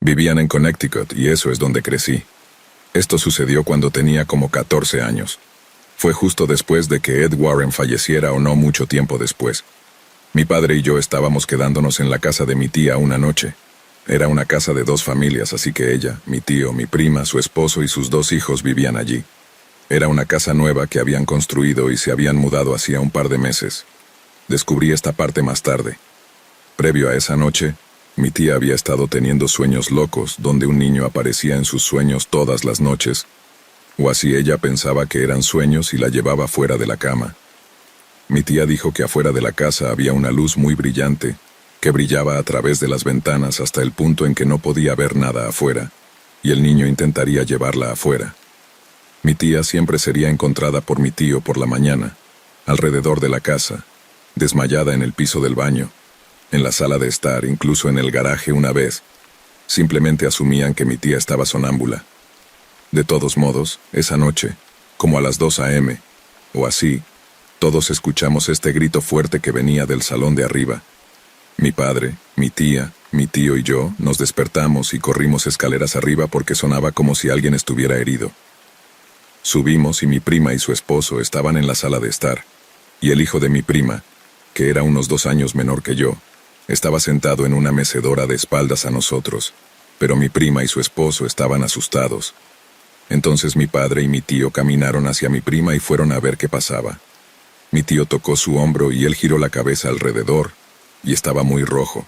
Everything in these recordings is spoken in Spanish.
Vivían en Connecticut y eso es donde crecí. Esto sucedió cuando tenía como 14 años. Fue justo después de que Ed Warren falleciera o no mucho tiempo después. Mi padre y yo estábamos quedándonos en la casa de mi tía una noche. Era una casa de 2 familias, así que ella, mi tío, mi prima, su esposo y sus 2 hijos vivían allí. Era una casa nueva que habían construido y se habían mudado hacía un par de meses. Descubrí esta parte más tarde. Previo a esa noche, mi tía había estado teniendo sueños locos donde un niño aparecía en sus sueños todas las noches, o así ella pensaba que eran sueños y la llevaba fuera de la cama. Mi tía dijo que afuera de la casa había una luz muy brillante, que brillaba a través de las ventanas hasta el punto en que no podía ver nada afuera, y el niño intentaría llevarla afuera. Mi tía siempre sería encontrada por mi tío por la mañana, alrededor de la casa, desmayada en el piso del baño, en la sala de estar, incluso en el garaje una vez. Simplemente asumían que mi tía estaba sonámbula. De todos modos, esa noche, como a las 2 a.m., o así, todos escuchamos este grito fuerte que venía del salón de arriba. Mi padre, mi tía, mi tío y yo nos despertamos y corrimos escaleras arriba porque sonaba como si alguien estuviera herido. Subimos y mi prima y su esposo estaban en la sala de estar, y el hijo de mi prima, que era unos 2 años menor que yo, estaba sentado en una mecedora de espaldas a nosotros, pero mi prima y su esposo estaban asustados. Entonces mi padre y mi tío caminaron hacia mi prima y fueron a ver qué pasaba. Mi tío tocó su hombro y él giró la cabeza alrededor, y estaba muy rojo.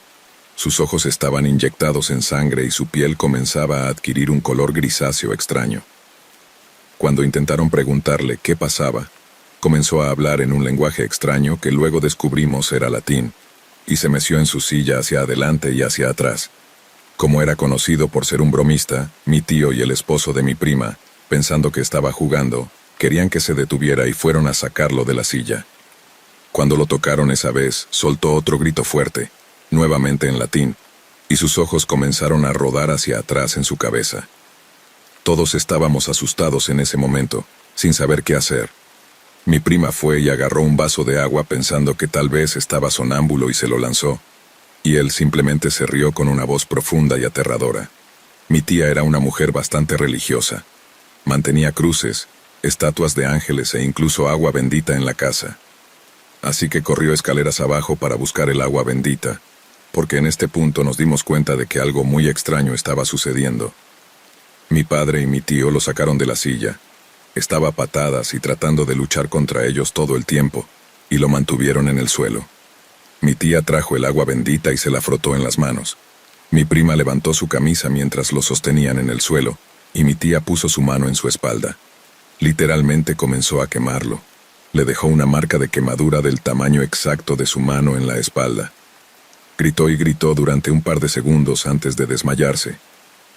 Sus ojos estaban inyectados en sangre y su piel comenzaba a adquirir un color grisáceo extraño. Cuando intentaron preguntarle qué pasaba, comenzó a hablar en un lenguaje extraño que luego descubrimos era latín, y se meció en su silla hacia adelante y hacia atrás. Como era conocido por ser un bromista, mi tío y el esposo de mi prima, pensando que estaba jugando, querían que se detuviera y fueron a sacarlo de la silla. Cuando lo tocaron esa vez, soltó otro grito fuerte, nuevamente en latín, y sus ojos comenzaron a rodar hacia atrás en su cabeza. Todos estábamos asustados en ese momento, sin saber qué hacer. Mi prima fue y agarró un vaso de agua pensando que tal vez estaba sonámbulo y se lo lanzó, y él simplemente se rió con una voz profunda y aterradora. Mi tía era una mujer bastante religiosa. Mantenía cruces, estatuas de ángeles e incluso agua bendita en la casa. Así que corrió escaleras abajo para buscar el agua bendita, porque en este punto nos dimos cuenta de que algo muy extraño estaba sucediendo. Mi padre y mi tío lo sacaron de la silla. Estaba a patadas y tratando de luchar contra ellos todo el tiempo, y lo mantuvieron en el suelo. Mi tía trajo el agua bendita y se la frotó en las manos. Mi prima levantó su camisa mientras lo sostenían en el suelo, y mi tía puso su mano en su espalda. Literalmente comenzó a quemarlo. Le dejó una marca de quemadura del tamaño exacto de su mano en la espalda. Gritó y gritó durante un par de segundos antes de desmayarse.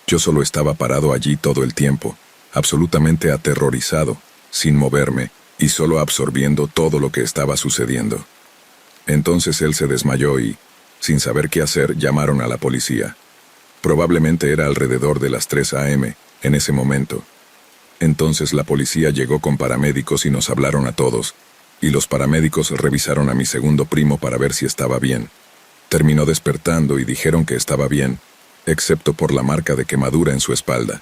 Yo solo estaba parado allí todo el tiempo, absolutamente aterrorizado, sin moverme, y solo absorbiendo todo lo que estaba sucediendo. Entonces él se desmayó y, sin saber qué hacer, llamaron a la policía. Probablemente era alrededor de las 3 a.m., en ese momento. Entonces la policía llegó con paramédicos y nos hablaron a todos, y los paramédicos revisaron a mi segundo primo para ver si estaba bien. Terminó despertando y dijeron que estaba bien, excepto por la marca de quemadura en su espalda.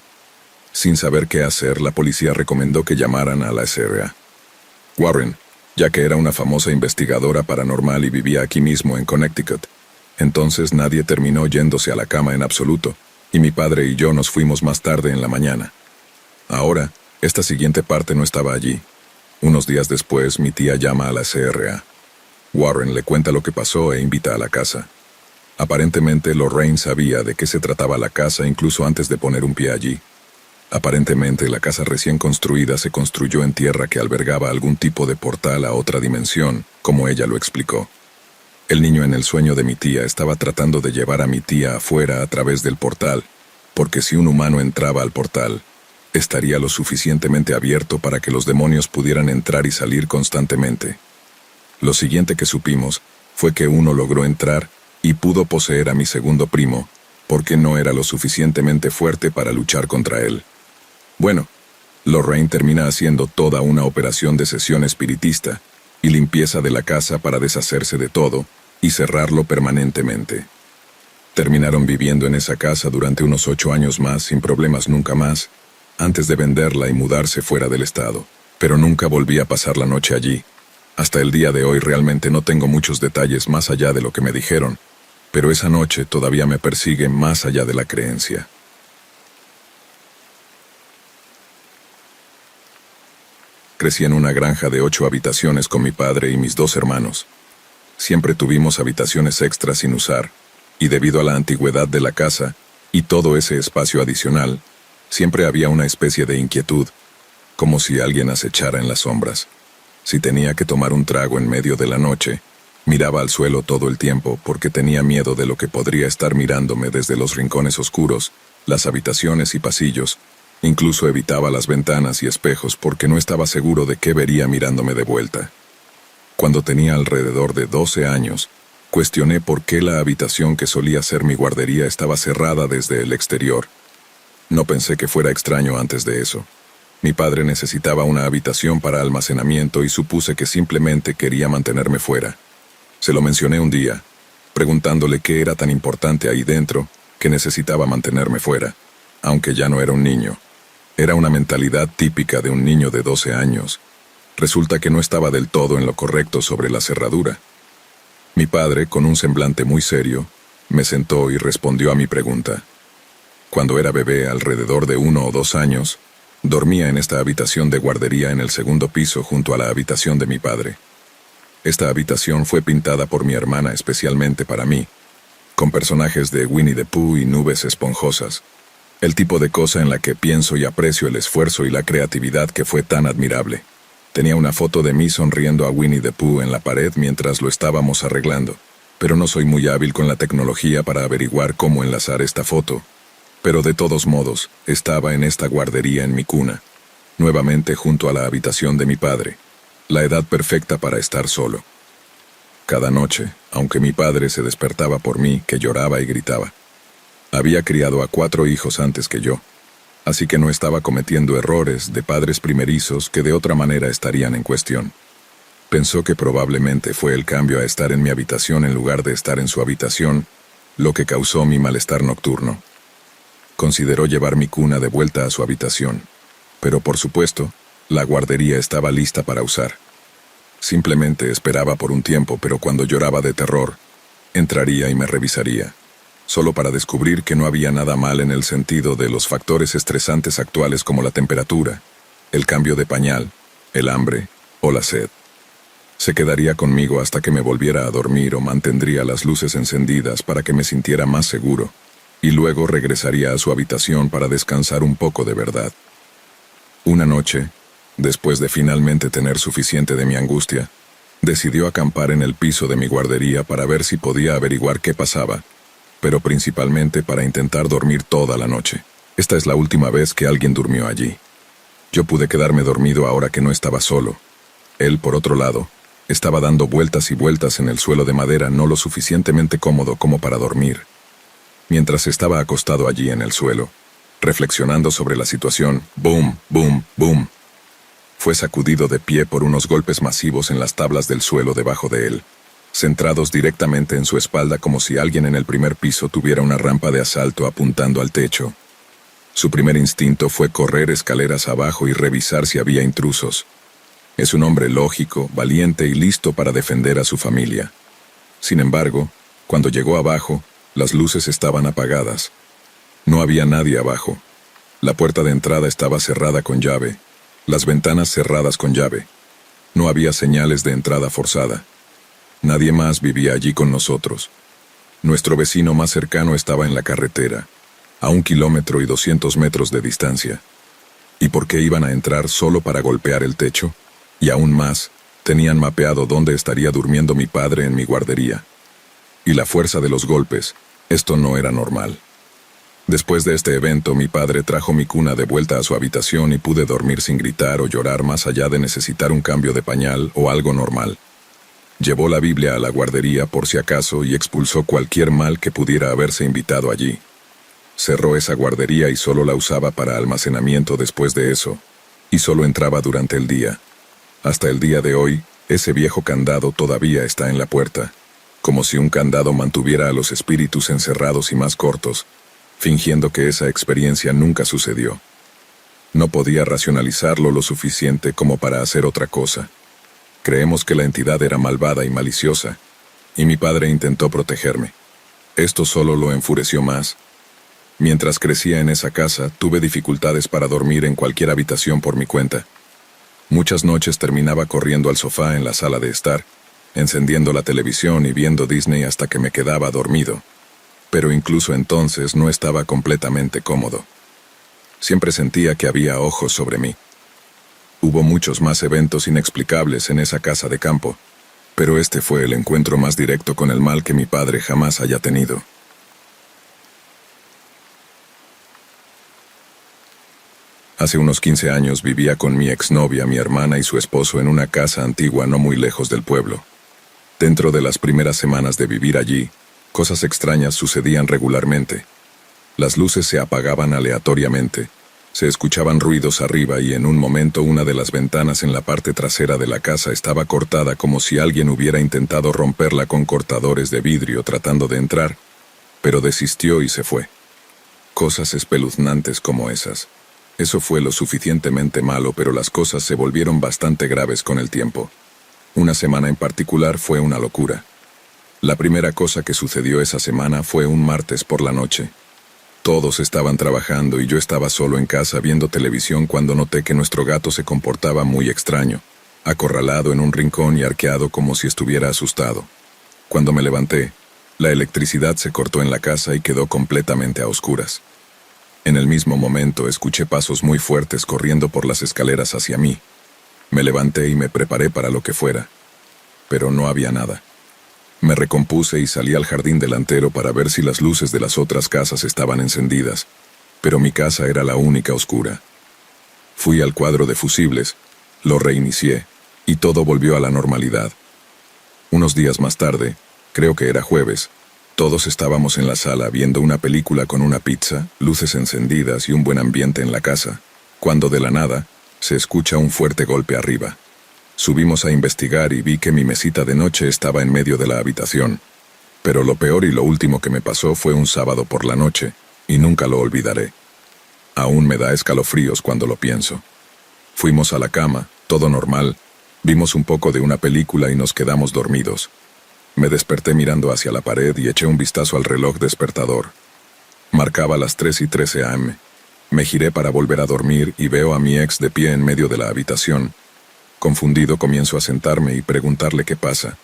Sin saber qué hacer, la policía recomendó que llamaran a la SRA. Warren, ya que era una famosa investigadora paranormal y vivía aquí mismo en Connecticut. Entonces nadie terminó yéndose a la cama en absoluto, y mi padre y yo nos fuimos más tarde en la mañana. Ahora, esta siguiente parte no estaba allí. Unos días después, mi tía llama a la SRA. Warren le cuenta lo que pasó e invita a la casa. Aparentemente, Lorraine sabía de qué se trataba la casa incluso antes de poner un pie allí. Aparentemente, la casa recién construida se construyó en tierra que albergaba algún tipo de portal a otra dimensión, como ella lo explicó. El niño en el sueño de mi tía estaba tratando de llevar a mi tía afuera a través del portal, porque si un humano entraba al portal, estaría lo suficientemente abierto para que los demonios pudieran entrar y salir constantemente. Lo siguiente que supimos fue que uno logró entrar y pudo poseer a mi segundo primo, porque no era lo suficientemente fuerte para luchar contra él. Bueno, Lorraine termina haciendo toda una operación de sesión espiritista y limpieza de la casa para deshacerse de todo y cerrarlo permanentemente. Terminaron viviendo en esa casa durante unos 8 años más sin problemas nunca más, antes de venderla y mudarse fuera del estado. Pero nunca volví a pasar la noche allí. Hasta el día de hoy realmente no tengo muchos detalles más allá de lo que me dijeron, pero esa noche todavía me persigue más allá de la creencia. Crecí en una granja de 8 habitaciones con mi padre y mis 2 hermanos. Siempre tuvimos habitaciones extras sin usar, y debido a la antigüedad de la casa y todo ese espacio adicional, siempre había una especie de inquietud, como si alguien acechara en las sombras. Si tenía que tomar un trago en medio de la noche, miraba al suelo todo el tiempo porque tenía miedo de lo que podría estar mirándome desde los rincones oscuros, las habitaciones y pasillos. Incluso evitaba las ventanas y espejos porque no estaba seguro de qué vería mirándome de vuelta. Cuando tenía alrededor de 12 años, cuestioné por qué la habitación que solía ser mi guardería estaba cerrada desde el exterior. No pensé que fuera extraño antes de eso. Mi padre necesitaba una habitación para almacenamiento y supuse que simplemente quería mantenerme fuera. Se lo mencioné un día, preguntándole qué era tan importante ahí dentro que necesitaba mantenerme fuera, aunque ya no era un niño. Era una mentalidad típica de un niño de 12 años. Resulta que no estaba del todo en lo correcto sobre la cerradura. Mi padre, con un semblante muy serio, me sentó y respondió a mi pregunta. Cuando era bebé, alrededor de 1 o 2 años, dormía en esta habitación de guardería en el segundo piso junto a la habitación de mi padre. Esta habitación fue pintada por mi hermana especialmente para mí, con personajes de Winnie the Pooh y nubes esponjosas. El tipo de cosa en la que pienso y aprecio el esfuerzo y la creatividad que fue tan admirable. Tenía una foto de mí sonriendo a Winnie the Pooh en la pared mientras lo estábamos arreglando, pero no soy muy hábil con la tecnología para averiguar cómo enlazar esta foto. Pero de todos modos, estaba en esta guardería en mi cuna, nuevamente junto a la habitación de mi padre, la edad perfecta para estar solo. Cada noche, aunque mi padre se despertaba por mí, que lloraba y gritaba. Había criado a 4 hijos antes que yo, así que no estaba cometiendo errores de padres primerizos que de otra manera estarían en cuestión. Pensó que probablemente fue el cambio a estar en mi habitación en lugar de estar en su habitación, lo que causó mi malestar nocturno. Consideró llevar mi cuna de vuelta a su habitación, pero por supuesto, la guardería estaba lista para usar. Simplemente esperaba por un tiempo, pero cuando lloraba de terror, entraría y me revisaría, solo para descubrir que no había nada mal en el sentido de los factores estresantes actuales como la temperatura, el cambio de pañal, el hambre o la sed. Se quedaría conmigo hasta que me volviera a dormir o mantendría las luces encendidas para que me sintiera más seguro, y luego regresaría a su habitación para descansar un poco de verdad. Una noche, después de finalmente tener suficiente de mi angustia, decidió acampar en el piso de mi guardería para ver si podía averiguar qué pasaba, pero principalmente para intentar dormir toda la noche. Esta es la última vez que alguien durmió allí. Yo pude quedarme dormido ahora que no estaba solo. Él, por otro lado, estaba dando vueltas y vueltas en el suelo de madera no lo suficientemente cómodo como para dormir. Mientras estaba acostado allí en el suelo, reflexionando sobre la situación, boom, boom, boom, fue sacudido de pie por unos golpes masivos en las tablas del suelo debajo de él, centrados directamente en su espalda como si alguien en el primer piso tuviera una rampa de asalto apuntando al techo. Su primer instinto fue correr escaleras abajo y revisar si había intrusos. Es un hombre lógico, valiente y listo para defender a su familia. Sin embargo, cuando llegó abajo, las luces estaban apagadas. No había nadie abajo. La puerta de entrada estaba cerrada con llave, las ventanas cerradas con llave. No había señales de entrada forzada. Nadie más vivía allí con nosotros. Nuestro vecino más cercano estaba en la carretera, a 1 kilómetro y 200 metros de distancia. ¿Y por qué iban a entrar solo para golpear el techo? Y aún más, tenían mapeado dónde estaría durmiendo mi padre en mi guardería. Y la fuerza de los golpes, esto no era normal. Después de este evento, mi padre trajo mi cuna de vuelta a su habitación y pude dormir sin gritar o llorar más allá de necesitar un cambio de pañal o algo normal. Llevó la Biblia a la guardería por si acaso y expulsó cualquier mal que pudiera haberse invitado allí. Cerró esa guardería y solo la usaba para almacenamiento después de eso, y solo entraba durante el día. Hasta el día de hoy, ese viejo candado todavía está en la puerta. como si un candado mantuviera a los espíritus encerrados y más cortos, fingiendo que esa experiencia nunca sucedió. No podía racionalizarlo lo suficiente como para hacer otra cosa. Creemos que la entidad era malvada y maliciosa, y mi padre intentó protegerme. Esto solo lo enfureció más. Mientras crecía en esa casa, tuve dificultades para dormir en cualquier habitación por mi cuenta. Muchas noches terminaba corriendo al sofá en la sala de estar, encendiendo la televisión y viendo Disney hasta que me quedaba dormido. Pero incluso entonces no estaba completamente cómodo. Siempre sentía que había ojos sobre mí. Hubo muchos más eventos inexplicables en esa casa de campo, pero este fue el encuentro más directo con el mal que mi padre jamás haya tenido. Hace unos 15 años vivía con mi exnovia, mi hermana y su esposo en una casa antigua no muy lejos del pueblo. Dentro de las primeras semanas de vivir allí, cosas extrañas sucedían regularmente. Las luces se apagaban aleatoriamente, se escuchaban ruidos arriba y en un momento una de las ventanas en la parte trasera de la casa estaba cortada como si alguien hubiera intentado romperla con cortadores de vidrio tratando de entrar, pero desistió y se fue. Cosas espeluznantes como esas. Eso fue lo suficientemente malo, pero las cosas se volvieron bastante graves con el tiempo. Una semana en particular fue una locura. La primera cosa que sucedió esa semana fue un martes por la noche. Todos estaban trabajando y yo estaba solo en casa viendo televisión cuando noté que nuestro gato se comportaba muy extraño, acorralado en un rincón y arqueado como si estuviera asustado. Cuando me levanté, la electricidad se cortó en la casa y quedó completamente a oscuras. En el mismo momento escuché pasos muy fuertes corriendo por las escaleras hacia mí. Me levanté y me preparé para lo que fuera, pero no había nada. Me recompuse y salí al jardín delantero para ver si las luces de las otras casas estaban encendidas, pero mi casa era la única oscura. Fui al cuadro de fusibles, lo reinicié, y todo volvió a la normalidad. Unos días más tarde, creo que era jueves, todos estábamos en la sala viendo una película con una pizza, luces encendidas y un buen ambiente en la casa, cuando de la nada, se escucha un fuerte golpe arriba. Subimos a investigar y vi que mi mesita de noche estaba en medio de la habitación. Pero lo peor y lo último que me pasó fue un sábado por la noche, y nunca lo olvidaré. Aún me da escalofríos cuando lo pienso. Fuimos a la cama, todo normal, vimos un poco de una película y nos quedamos dormidos. Me desperté mirando hacia la pared y eché un vistazo al reloj despertador. Marcaba las 3:13 a.m. Me giré para volver a dormir y veo a mi ex de pie en medio de la habitación. Confundido comienzo a sentarme y preguntarle qué pasa,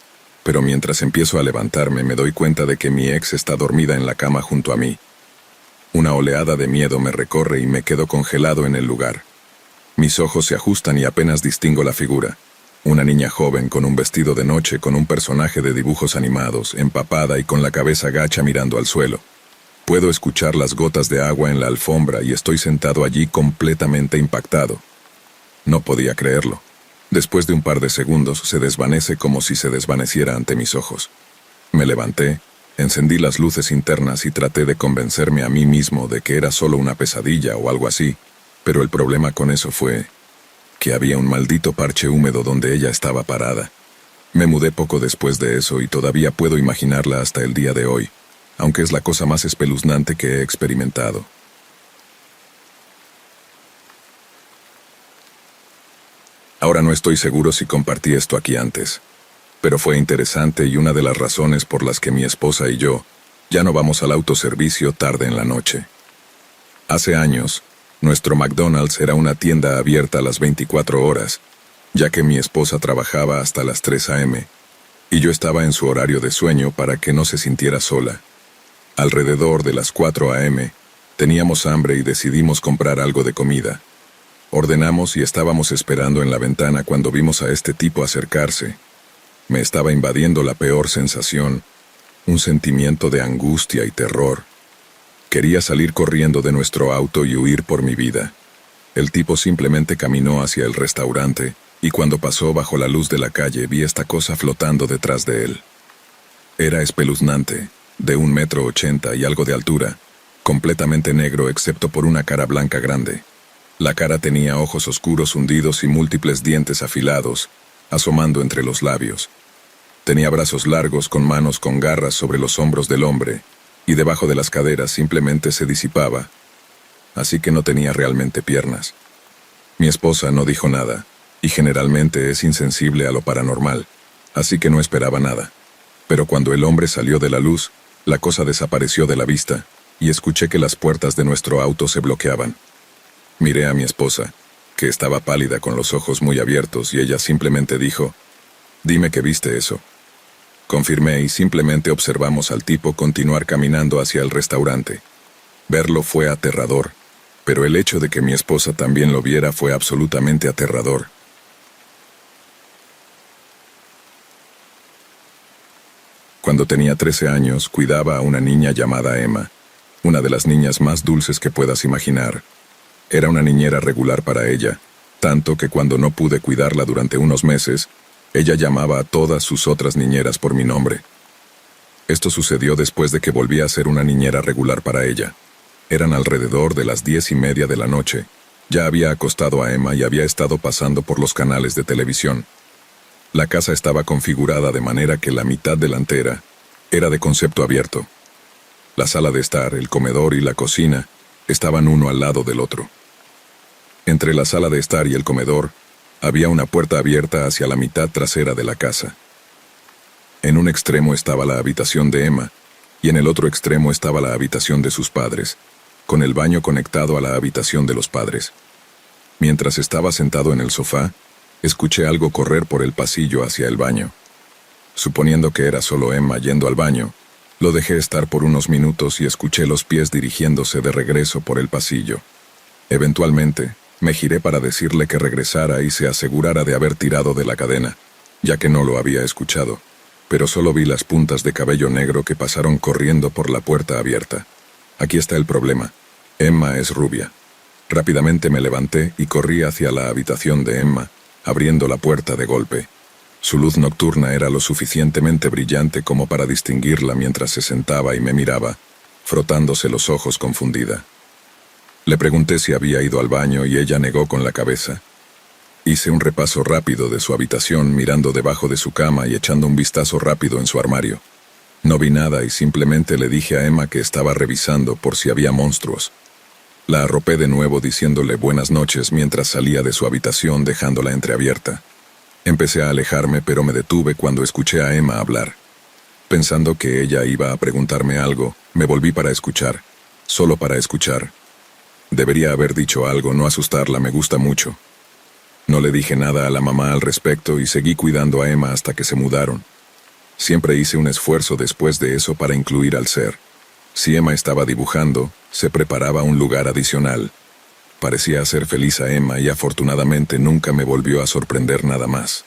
pero mientras empiezo a levantarme me doy cuenta de que mi ex está dormida en la cama junto a mí. Una oleada de miedo me recorre y me quedo congelado en el lugar. Mis ojos se ajustan y apenas distingo la figura. Una niña joven con un vestido de noche con un personaje de dibujos animados, empapada y con la cabeza gacha mirando al suelo. Puedo escuchar las gotas de agua en la alfombra y estoy sentado allí completamente impactado. No podía creerlo. Después de un par de segundos se desvanece como si se desvaneciera ante mis ojos. Me levanté, encendí las luces internas y traté de convencerme a mí mismo de que era solo una pesadilla o algo así, pero el problema con eso fue que había un maldito parche húmedo donde ella estaba parada. Me mudé poco después de eso y todavía puedo imaginarla hasta el día de hoy, aunque es la cosa más espeluznante que he experimentado. Ahora no estoy seguro si compartí esto aquí antes, pero fue interesante y una de las razones por las que mi esposa y yo ya no vamos al autoservicio tarde en la noche. Hace años, nuestro McDonald's era una tienda abierta a las 24 horas, ya que mi esposa trabajaba hasta las 3 a.m., y yo estaba en su horario de sueño para que no se sintiera sola. Alrededor de las 4 a.m., teníamos hambre y decidimos comprar algo de comida. Ordenamos y estábamos esperando en la ventana cuando vimos a este tipo acercarse. Me estaba invadiendo la peor sensación, un sentimiento de angustia y terror. Quería salir corriendo de nuestro auto y huir por mi vida. El tipo simplemente caminó hacia el restaurante, y cuando pasó bajo la luz de la calle vi esta cosa flotando detrás de él. Era espeluznante, de 1,80 m y algo de altura, completamente negro excepto por una cara blanca grande. La cara tenía ojos oscuros hundidos y múltiples dientes afilados, asomando entre los labios. Tenía brazos largos con manos con garras sobre los hombros del hombre, y debajo de las caderas simplemente se disipaba, así que no tenía realmente piernas. Mi esposa no dijo nada, y generalmente es insensible a lo paranormal, así que no esperaba nada. Pero cuando el hombre salió de la luz, la cosa desapareció de la vista, y escuché que las puertas de nuestro auto se bloqueaban. Miré a mi esposa, que estaba pálida con los ojos muy abiertos, y ella simplemente dijo, «Dime que viste eso». Confirmé y simplemente observamos al tipo continuar caminando hacia el restaurante. Verlo fue aterrador, pero el hecho de que mi esposa también lo viera fue absolutamente aterrador. Cuando tenía 13 años, cuidaba a una niña llamada Emma, una de las niñas más dulces que puedas imaginar. Era una niñera regular para ella, tanto que cuando no pude cuidarla durante unos meses, ella llamaba a todas sus otras niñeras por mi nombre. Esto sucedió después de que volví a ser una niñera regular para ella. Eran alrededor de las 10:30 de la noche. Ya había acostado a Emma y había estado pasando por los canales de televisión. La casa estaba configurada de manera que la mitad delantera era de concepto abierto. La sala de estar, el comedor y la cocina estaban uno al lado del otro. Entre la sala de estar y el comedor, había una puerta abierta hacia la mitad trasera de la casa. En un extremo estaba la habitación de Emma, y en el otro extremo estaba la habitación de sus padres, con el baño conectado a la habitación de los padres. Mientras estaba sentado en el sofá, escuché algo correr por el pasillo hacia el baño. Suponiendo que era solo Emma yendo al baño, lo dejé estar por unos minutos y escuché los pies dirigiéndose de regreso por el pasillo. Eventualmente, me giré para decirle que regresara y se asegurara de haber tirado de la cadena, ya que no lo había escuchado, pero solo vi las puntas de cabello negro que pasaron corriendo por la puerta abierta. Aquí está el problema. Emma es rubia. Rápidamente me levanté y corrí hacia la habitación de Emma, abriendo la puerta de golpe. Su luz nocturna era lo suficientemente brillante como para distinguirla mientras se sentaba y me miraba, frotándose los ojos confundida. Le pregunté si había ido al baño y ella negó con la cabeza. Hice un repaso rápido de su habitación mirando debajo de su cama y echando un vistazo rápido en su armario. No vi nada y simplemente le dije a Emma que estaba revisando por si había monstruos. La arropé de nuevo diciéndole buenas noches mientras salía de su habitación dejándola entreabierta. Empecé a alejarme pero me detuve cuando escuché a Emma hablar. Pensando que ella iba a preguntarme algo, me volví para escuchar, solo para escuchar. Debería haber dicho algo, no asustarla, me gusta mucho. No le dije nada a la mamá al respecto y seguí cuidando a Emma hasta que se mudaron. Siempre hice un esfuerzo después de eso para incluir al ser. Si Emma estaba dibujando, se preparaba un lugar adicional. Parecía hacer feliz a Emma y afortunadamente nunca me volvió a sorprender nada más.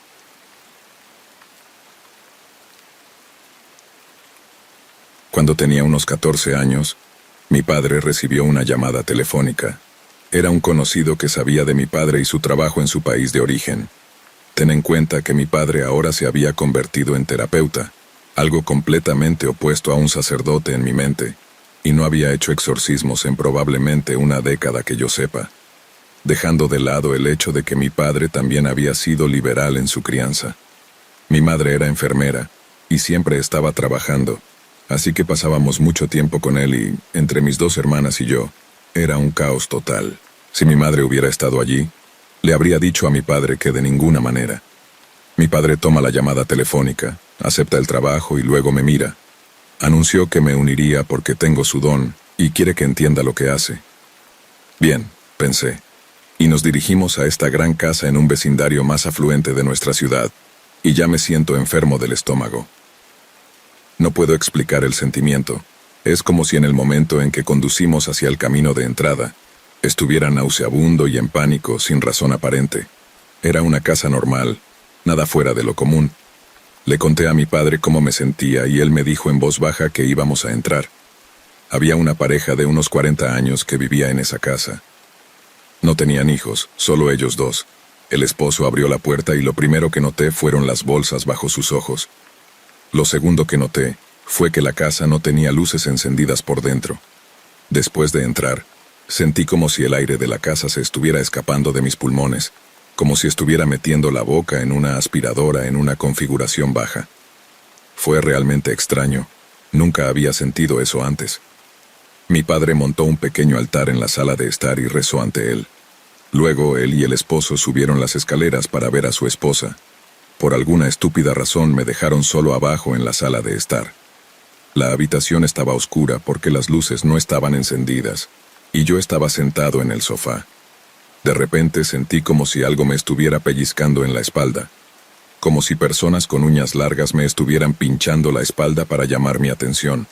Cuando tenía unos 14 años, mi padre recibió una llamada telefónica. Era un conocido que sabía de mi padre y su trabajo en su país de origen. Ten en cuenta que mi padre ahora se había convertido en terapeuta, algo completamente opuesto a un sacerdote en mi mente, y no había hecho exorcismos en probablemente una década que yo sepa, dejando de lado el hecho de que mi padre también había sido liberal en su crianza. Mi madre era enfermera, y siempre estaba trabajando, así que pasábamos mucho tiempo con él y, entre mis dos hermanas y yo, era un caos total. Si mi madre hubiera estado allí, le habría dicho a mi padre que de ninguna manera. Mi padre toma la llamada telefónica, acepta el trabajo y luego me mira. Anunció que me uniría porque tengo su don y quiere que entienda lo que hace. Bien, pensé, y nos dirigimos a esta gran casa en un vecindario más afluente de nuestra ciudad, y ya me siento enfermo del estómago. No puedo explicar el sentimiento. Es como si en el momento en que conducimos hacia el camino de entrada, estuviera nauseabundo y en pánico sin razón aparente. Era una casa normal, nada fuera de lo común. Le conté a mi padre cómo me sentía y él me dijo en voz baja que íbamos a entrar. Había una pareja de unos 40 años que vivía en esa casa. No tenían hijos, solo ellos dos. El esposo abrió la puerta y lo primero que noté fueron las bolsas bajo sus ojos. Lo segundo que noté fue que la casa no tenía luces encendidas por dentro. Después de entrar, sentí como si el aire de la casa se estuviera escapando de mis pulmones, como si estuviera metiendo la boca en una aspiradora en una configuración baja. Fue realmente extraño. Nunca había sentido eso antes. Mi padre montó un pequeño altar en la sala de estar y rezó ante él. Luego él y el esposo subieron las escaleras para ver a su esposa. Por alguna estúpida razón me dejaron solo abajo en la sala de estar. La habitación estaba oscura porque las luces no estaban encendidas, y yo estaba sentado en el sofá. De repente sentí como si algo me estuviera pellizcando en la espalda, como si personas con uñas largas me estuvieran pinchando la espalda para llamar mi atención.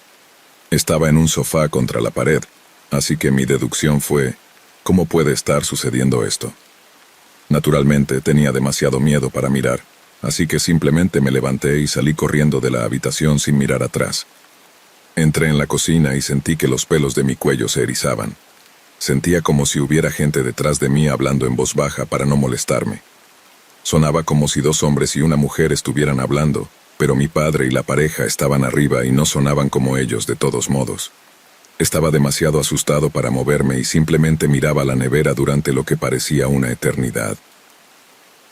Estaba en un sofá contra la pared, así que mi deducción fue: ¿cómo puede estar sucediendo esto? Naturalmente tenía demasiado miedo para mirar, así que simplemente me levanté y salí corriendo de la habitación sin mirar atrás. Entré en la cocina y sentí que los pelos de mi cuello se erizaban. Sentía como si hubiera gente detrás de mí hablando en voz baja para no molestarme. Sonaba como si dos hombres y una mujer estuvieran hablando, pero mi padre y la pareja estaban arriba y no sonaban como ellos de todos modos. Estaba demasiado asustado para moverme y simplemente miraba la nevera durante lo que parecía una eternidad.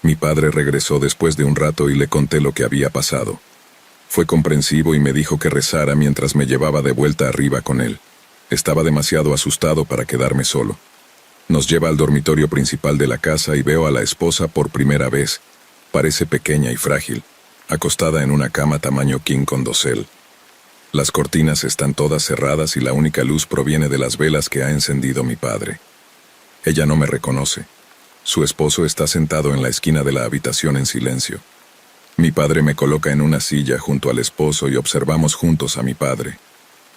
Mi padre regresó después de un rato y le conté lo que había pasado. Fue comprensivo y me dijo que rezara mientras me llevaba de vuelta arriba con él. Estaba demasiado asustado para quedarme solo. Nos lleva al dormitorio principal de la casa y veo a la esposa por primera vez. Parece pequeña y frágil, acostada en una cama tamaño king con dosel. Las cortinas están todas cerradas y la única luz proviene de las velas que ha encendido mi padre. Ella no me reconoce. Su esposo está sentado en la esquina de la habitación en silencio. Mi padre me coloca en una silla junto al esposo y observamos juntos a mi padre.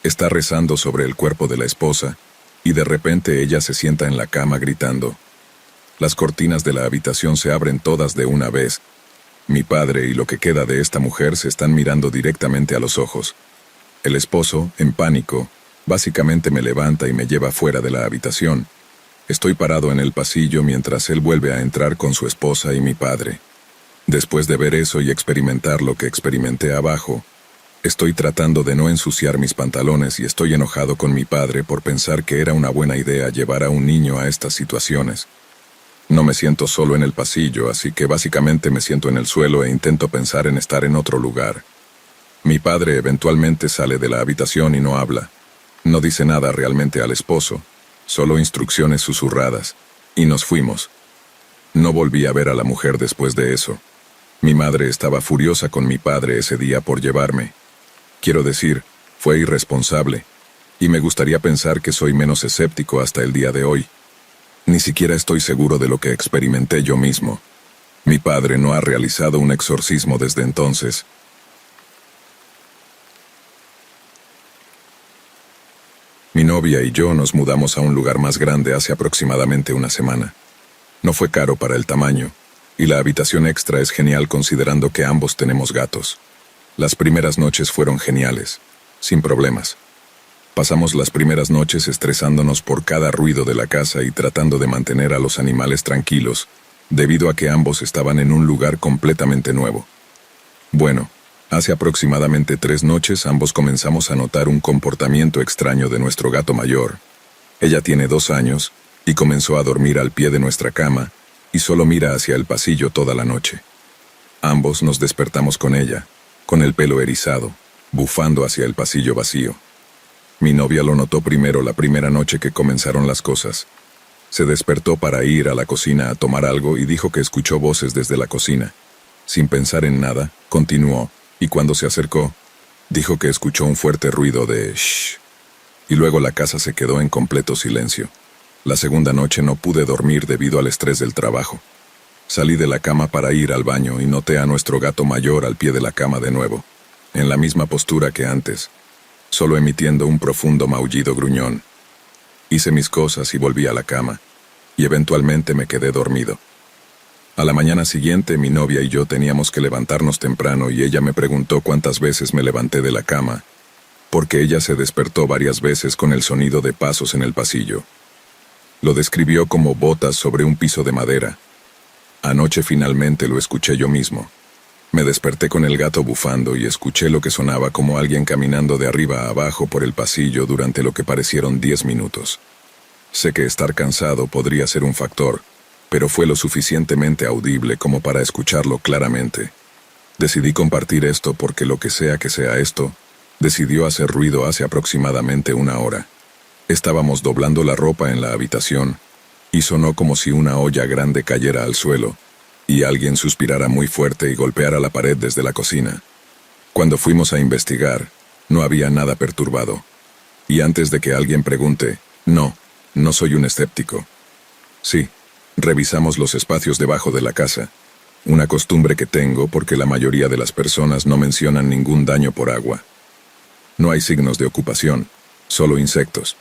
Está rezando sobre el cuerpo de la esposa, y de repente ella se sienta en la cama gritando. Las cortinas de la habitación se abren todas de una vez. Mi padre y lo que queda de esta mujer se están mirando directamente a los ojos. El esposo, en pánico, básicamente me levanta y me lleva fuera de la habitación. Estoy parado en el pasillo mientras él vuelve a entrar con su esposa y mi padre. Después de ver eso y experimentar lo que experimenté abajo, estoy tratando de no ensuciar mis pantalones y estoy enojado con mi padre por pensar que era una buena idea llevar a un niño a estas situaciones. No me siento solo en el pasillo, así que básicamente me siento en el suelo e intento pensar en estar en otro lugar. Mi padre eventualmente sale de la habitación y no habla. No dice nada realmente al esposo, solo instrucciones susurradas, y nos fuimos. No volví a ver a la mujer después de eso. Mi madre estaba furiosa con mi padre ese día por llevarme. Quiero decir, fue irresponsable, y me gustaría pensar que soy menos escéptico hasta el día de hoy. Ni siquiera estoy seguro de lo que experimenté yo mismo. Mi padre no ha realizado un exorcismo desde entonces. Mi novia y yo nos mudamos a un lugar más grande hace aproximadamente una semana. No fue caro para el tamaño, y la habitación extra es genial considerando que ambos tenemos gatos. Las primeras noches fueron geniales, sin problemas. Pasamos las primeras noches estresándonos por cada ruido de la casa y tratando de mantener a los animales tranquilos, debido a que ambos estaban en un lugar completamente nuevo. Bueno, hace aproximadamente 3 noches ambos comenzamos a notar un comportamiento extraño de nuestro gato mayor. Ella tiene 2 años, y comenzó a dormir al pie de nuestra cama, y solo mira hacia el pasillo toda la noche. Ambos nos despertamos con ella, con el pelo erizado, bufando hacia el pasillo vacío. Mi novia lo notó primero la primera noche que comenzaron las cosas. Se despertó para ir a la cocina a tomar algo y dijo que escuchó voces desde la cocina. Sin pensar en nada, continuó, y cuando se acercó, dijo que escuchó un fuerte ruido de shh, y luego la casa se quedó en completo silencio. La segunda noche no pude dormir debido al estrés del trabajo. Salí de la cama para ir al baño y noté a nuestro gato mayor al pie de la cama de nuevo, en la misma postura que antes, solo emitiendo un profundo maullido gruñón. Hice mis cosas y volví a la cama, y eventualmente me quedé dormido. A la mañana siguiente mi novia y yo teníamos que levantarnos temprano y ella me preguntó cuántas veces me levanté de la cama, porque ella se despertó varias veces con el sonido de pasos en el pasillo. Lo describió como botas sobre un piso de madera. Anoche finalmente lo escuché yo mismo. Me desperté con el gato bufando y escuché lo que sonaba como alguien caminando de arriba a abajo por el pasillo durante lo que parecieron 10 minutos. Sé que estar cansado podría ser un factor, pero fue lo suficientemente audible como para escucharlo claramente. Decidí compartir esto porque lo que sea esto, decidió hacer ruido hace aproximadamente una hora. Estábamos doblando la ropa en la habitación, y sonó como si una olla grande cayera al suelo, y alguien suspirara muy fuerte y golpeara la pared desde la cocina. Cuando fuimos a investigar, no había nada perturbado. Y antes de que alguien pregunte, no soy un escéptico. Sí, revisamos los espacios debajo de la casa, una costumbre que tengo porque la mayoría de las personas no mencionan ningún daño por agua. No hay signos de ocupación, solo insectos.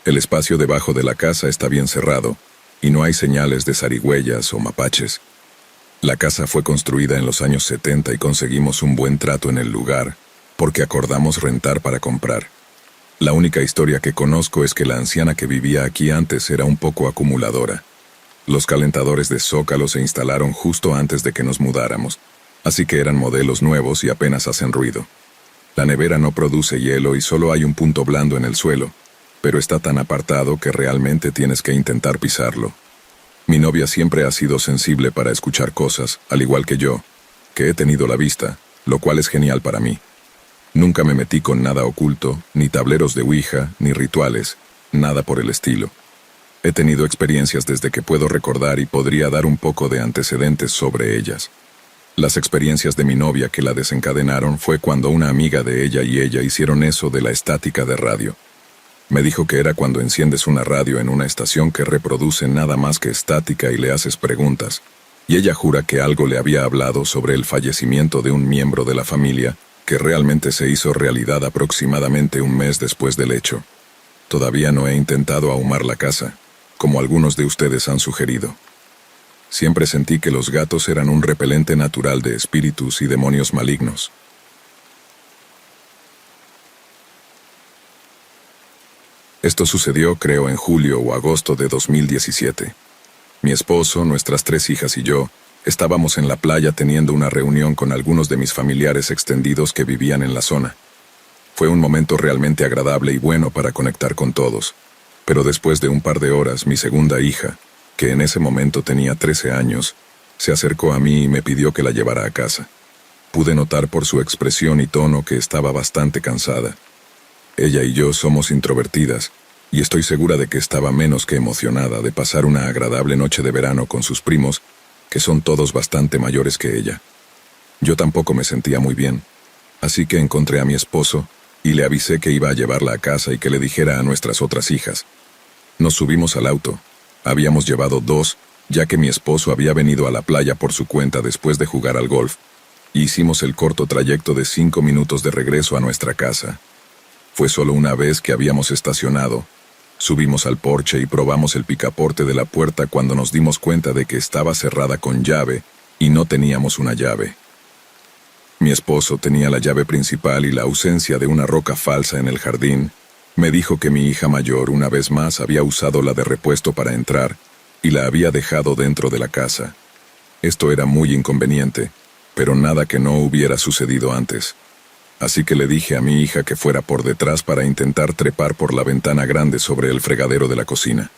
El espacio debajo de la casa está bien cerrado, y no hay señales de zarigüeyas o mapaches. La casa fue construida en los años 70 y conseguimos un buen trato en el lugar, porque acordamos rentar para comprar. La única historia que conozco es que la anciana que vivía aquí antes era un poco acumuladora. Los calentadores de zócalo se instalaron justo antes de que nos mudáramos, así que eran modelos nuevos y apenas hacen ruido. La nevera no produce hielo y solo hay un punto blando en el suelo, pero está tan apartado que realmente tienes que intentar pisarlo. Mi novia siempre ha sido sensible para escuchar cosas, al igual que yo, que he tenido la vista, lo cual es genial para mí. Nunca me metí con nada oculto, ni tableros de Ouija, ni rituales, nada por el estilo. He tenido experiencias desde que puedo recordar y podría dar un poco de antecedentes sobre ellas. Las experiencias de mi novia que la desencadenaron fue cuando una amiga de ella y ella hicieron eso de la estática de radio. Me dijo que era cuando enciendes una radio en una estación que reproduce nada más que estática y le haces preguntas, y ella jura que algo le había hablado sobre el fallecimiento de un miembro de la familia, que realmente se hizo realidad aproximadamente un mes después del hecho. Todavía no he intentado ahumar la casa, como algunos de ustedes han sugerido. Siempre sentí que los gatos eran un repelente natural de espíritus y demonios malignos. Esto sucedió, creo, en julio o agosto de 2017. Mi esposo, nuestras 3 hijas y yo estábamos en la playa teniendo una reunión con algunos de mis familiares extendidos que vivían en la zona. Fue un momento realmente agradable y bueno para conectar con todos. Pero después de un par de horas, mi segunda hija, que en ese momento tenía 13 años, se acercó a mí y me pidió que la llevara a casa. Pude notar por su expresión y tono que estaba bastante cansada. Ella y yo somos introvertidas, y estoy segura de que estaba menos que emocionada de pasar una agradable noche de verano con sus primos, que son todos bastante mayores que ella. Yo tampoco me sentía muy bien, así que encontré a mi esposo y le avisé que iba a llevarla a casa y que le dijera a nuestras otras hijas. Nos subimos al auto. Habíamos llevado 2, ya que mi esposo había venido a la playa por su cuenta después de jugar al golf, y hicimos el corto trayecto de 5 minutos de regreso a nuestra casa. Fue solo una vez que habíamos estacionado. Subimos al porche y probamos el picaporte de la puerta cuando nos dimos cuenta de que estaba cerrada con llave y no teníamos una llave. Mi esposo tenía la llave principal y la ausencia de una roca falsa en el jardín. Me dijo que mi hija mayor una vez más había usado la de repuesto para entrar y la había dejado dentro de la casa. Esto era muy inconveniente, pero nada que no hubiera sucedido antes. Así que le dije a mi hija que fuera por detrás para intentar trepar por la ventana grande sobre el fregadero de la cocina.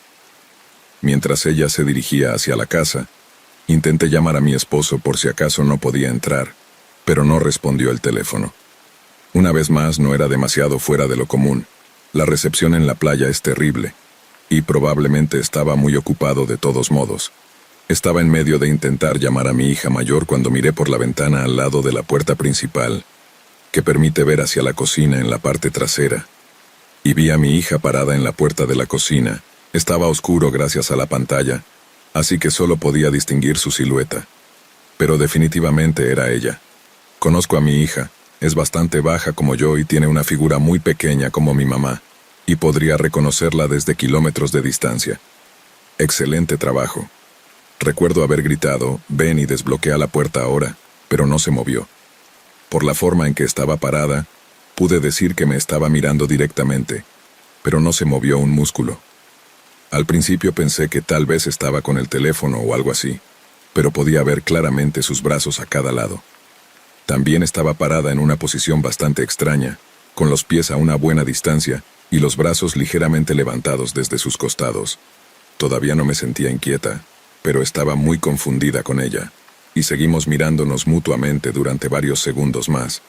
Mientras ella se dirigía hacia la casa, intenté llamar a mi esposo por si acaso no podía entrar, pero no respondió el teléfono. Una vez más, no era demasiado fuera de lo común. La recepción en la playa es terrible, y probablemente estaba muy ocupado de todos modos. Estaba en medio de intentar llamar a mi hija mayor cuando miré por la ventana al lado de la puerta principal, que permite ver hacia la cocina en la parte trasera, y vi a mi hija parada en la puerta de la cocina. Estaba oscuro gracias a la pantalla, así que solo podía distinguir su silueta. Pero definitivamente era ella. Conozco a mi hija, es bastante baja como yo y tiene una figura muy pequeña como mi mamá, y podría reconocerla desde kilómetros de distancia. Excelente trabajo. Recuerdo haber gritado, ven y desbloquea la puerta ahora, pero no se movió. Por la forma en que estaba parada, pude decir que me estaba mirando directamente, pero no se movió un músculo. Al principio pensé que tal vez estaba con el teléfono o algo así, pero podía ver claramente sus brazos a cada lado. También estaba parada en una posición bastante extraña, con los pies a una buena distancia y los brazos ligeramente levantados desde sus costados. Todavía no me sentía inquieta, pero estaba muy confundida con ella. y seguimos mirándonos mutuamente durante varios segundos más.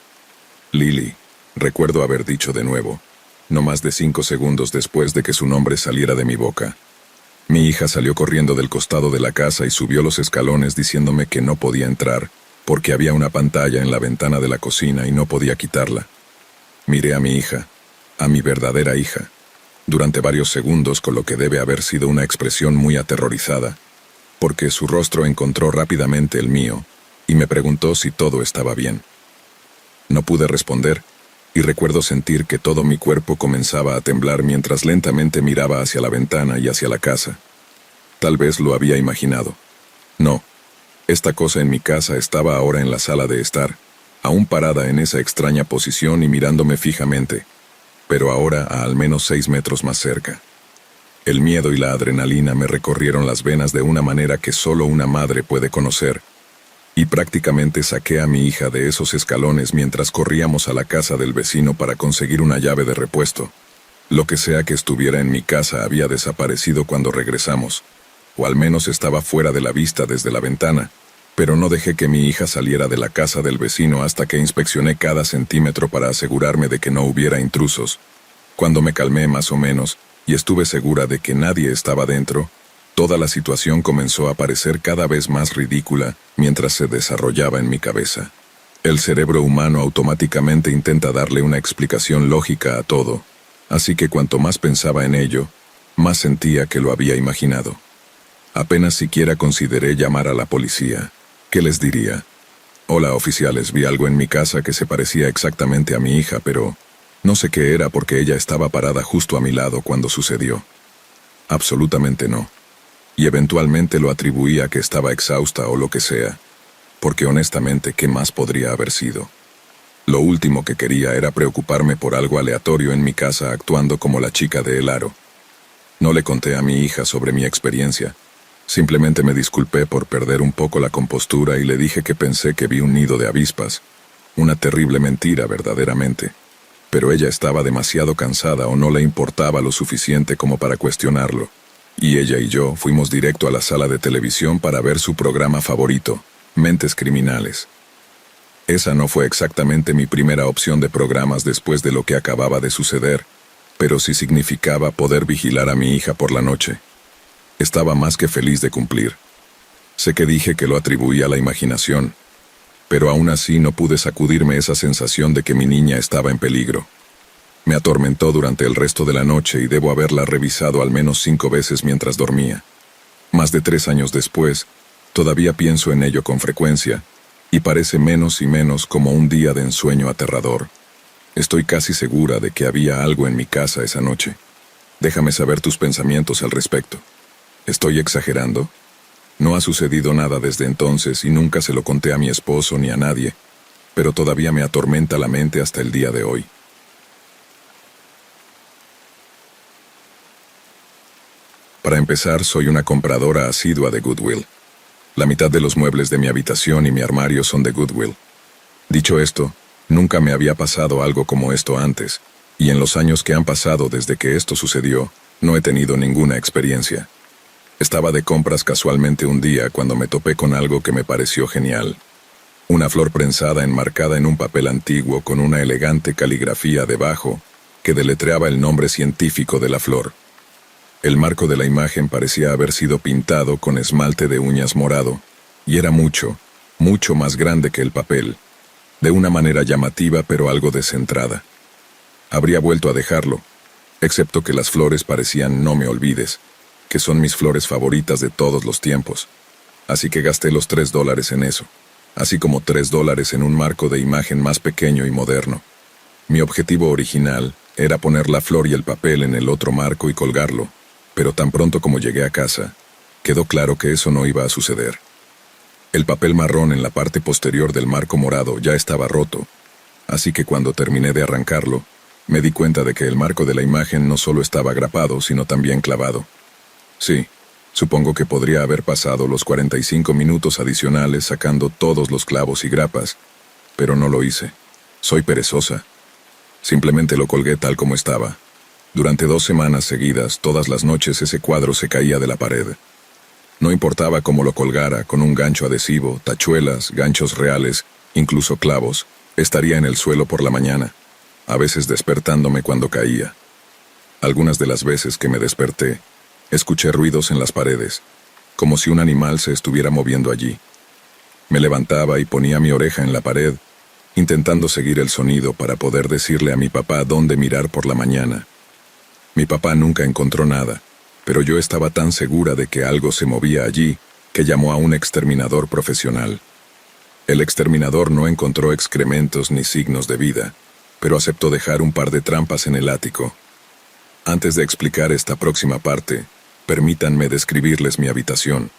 Lily, recuerdo haber dicho de nuevo, no más de 5 segundos después de que su nombre saliera de mi boca. Mi hija salió corriendo del costado de la casa y subió los escalones diciéndome que no podía entrar, porque había una pantalla en la ventana de la cocina y no podía quitarla. Miré a mi hija, a mi verdadera hija, durante varios segundos con lo que debe haber sido una expresión muy aterrorizada, porque su rostro encontró rápidamente el mío y me preguntó si todo estaba bien. No pude responder, y recuerdo sentir que todo mi cuerpo comenzaba a temblar mientras lentamente miraba hacia la ventana y hacia la casa. Tal vez lo había imaginado. No, esta cosa en mi casa estaba ahora en la sala de estar, aún parada en esa extraña posición y mirándome fijamente, pero ahora a al menos 6 metros más cerca. El miedo y la adrenalina me recorrieron las venas de una manera que solo una madre puede conocer, y prácticamente saqué a mi hija de esos escalones mientras corríamos a la casa del vecino para conseguir una llave de repuesto. Lo que sea que estuviera en mi casa había desaparecido cuando regresamos, o al menos estaba fuera de la vista desde la ventana, pero no dejé que mi hija saliera de la casa del vecino hasta que inspeccioné cada centímetro para asegurarme de que no hubiera intrusos. Cuando me calmé más o menos, y estuve segura de que nadie estaba dentro, toda la situación comenzó a parecer cada vez más ridícula mientras se desarrollaba en mi cabeza. El cerebro humano automáticamente intenta darle una explicación lógica a todo, así que cuanto más pensaba en ello, más sentía que lo había imaginado. Apenas siquiera consideré llamar a la policía. ¿Qué les diría? Hola oficiales, vi algo en mi casa que se parecía exactamente a mi hija, pero no sé qué era porque ella estaba parada justo a mi lado cuando sucedió. Absolutamente no. Y eventualmente lo atribuí a que estaba exhausta o lo que sea, porque honestamente, ¿qué más podría haber sido? Lo último que quería era preocuparme por algo aleatorio en mi casa actuando como la chica de El Aro. No le conté a mi hija sobre mi experiencia. Simplemente me disculpé por perder un poco la compostura y le dije que pensé que vi un nido de avispas. Una terrible mentira, verdaderamente. Pero ella estaba demasiado cansada o no le importaba lo suficiente como para cuestionarlo. Y ella y yo fuimos directo a la sala de televisión para ver su programa favorito, Mentes Criminales. Esa no fue exactamente mi primera opción de programas después de lo que acababa de suceder, pero sí significaba poder vigilar a mi hija por la noche. Estaba más que feliz de cumplir. Sé que dije que lo atribuía a la imaginación, pero aún así no pude sacudirme esa sensación de que mi niña estaba en peligro. Me atormentó durante el resto de la noche y debo haberla revisado al menos 5 veces mientras dormía. Más de 3 años después, todavía pienso en ello con frecuencia, y parece menos y menos como un día de ensueño aterrador. Estoy casi segura de que había algo en mi casa esa noche. Déjame saber tus pensamientos al respecto. ¿Estoy exagerando? No ha sucedido nada desde entonces y nunca se lo conté a mi esposo ni a nadie, pero todavía me atormenta la mente hasta el día de hoy. Para empezar, soy una compradora asidua de Goodwill. La mitad de los muebles de mi habitación y mi armario son de Goodwill. Dicho esto, nunca me había pasado algo como esto antes, y en los años que han pasado desde que esto sucedió, no he tenido ninguna experiencia. Estaba de compras casualmente un día cuando me topé con algo que me pareció genial. Una flor prensada enmarcada en un papel antiguo con una elegante caligrafía debajo que deletreaba el nombre científico de la flor. El marco de la imagen parecía haber sido pintado con esmalte de uñas morado, y era mucho, mucho más grande que el papel, de una manera llamativa pero algo descentrada. Habría vuelto a dejarlo, excepto que las flores parecían "No me olvides", que son mis flores favoritas de todos los tiempos. Así que gasté los $3 en eso, así como $3 en un marco de imagen más pequeño y moderno. Mi objetivo original era poner la flor y el papel en el otro marco y colgarlo, pero tan pronto como llegué a casa, quedó claro que eso no iba a suceder. El papel marrón en la parte posterior del marco morado ya estaba roto, así que cuando terminé de arrancarlo, me di cuenta de que el marco de la imagen no solo estaba agrapado, sino también clavado. Sí, supongo que podría haber pasado los 45 minutos adicionales sacando todos los clavos y grapas, pero no lo hice. Soy perezosa. Simplemente lo colgué tal como estaba. Durante 2 semanas seguidas, todas las noches ese cuadro se caía de la pared. No importaba cómo lo colgara, con un gancho adhesivo, tachuelas, ganchos reales, incluso clavos, estaría en el suelo por la mañana, a veces despertándome cuando caía. Algunas de las veces que me desperté, escuché ruidos en las paredes, como si un animal se estuviera moviendo allí. Me levantaba y ponía mi oreja en la pared, intentando seguir el sonido para poder decirle a mi papá dónde mirar por la mañana. Mi papá nunca encontró nada, pero yo estaba tan segura de que algo se movía allí, que llamó a un exterminador profesional. El exterminador no encontró excrementos ni signos de vida, pero aceptó dejar un par de trampas en el ático. Antes de explicar esta próxima parte, permítanme describirles mi habitación.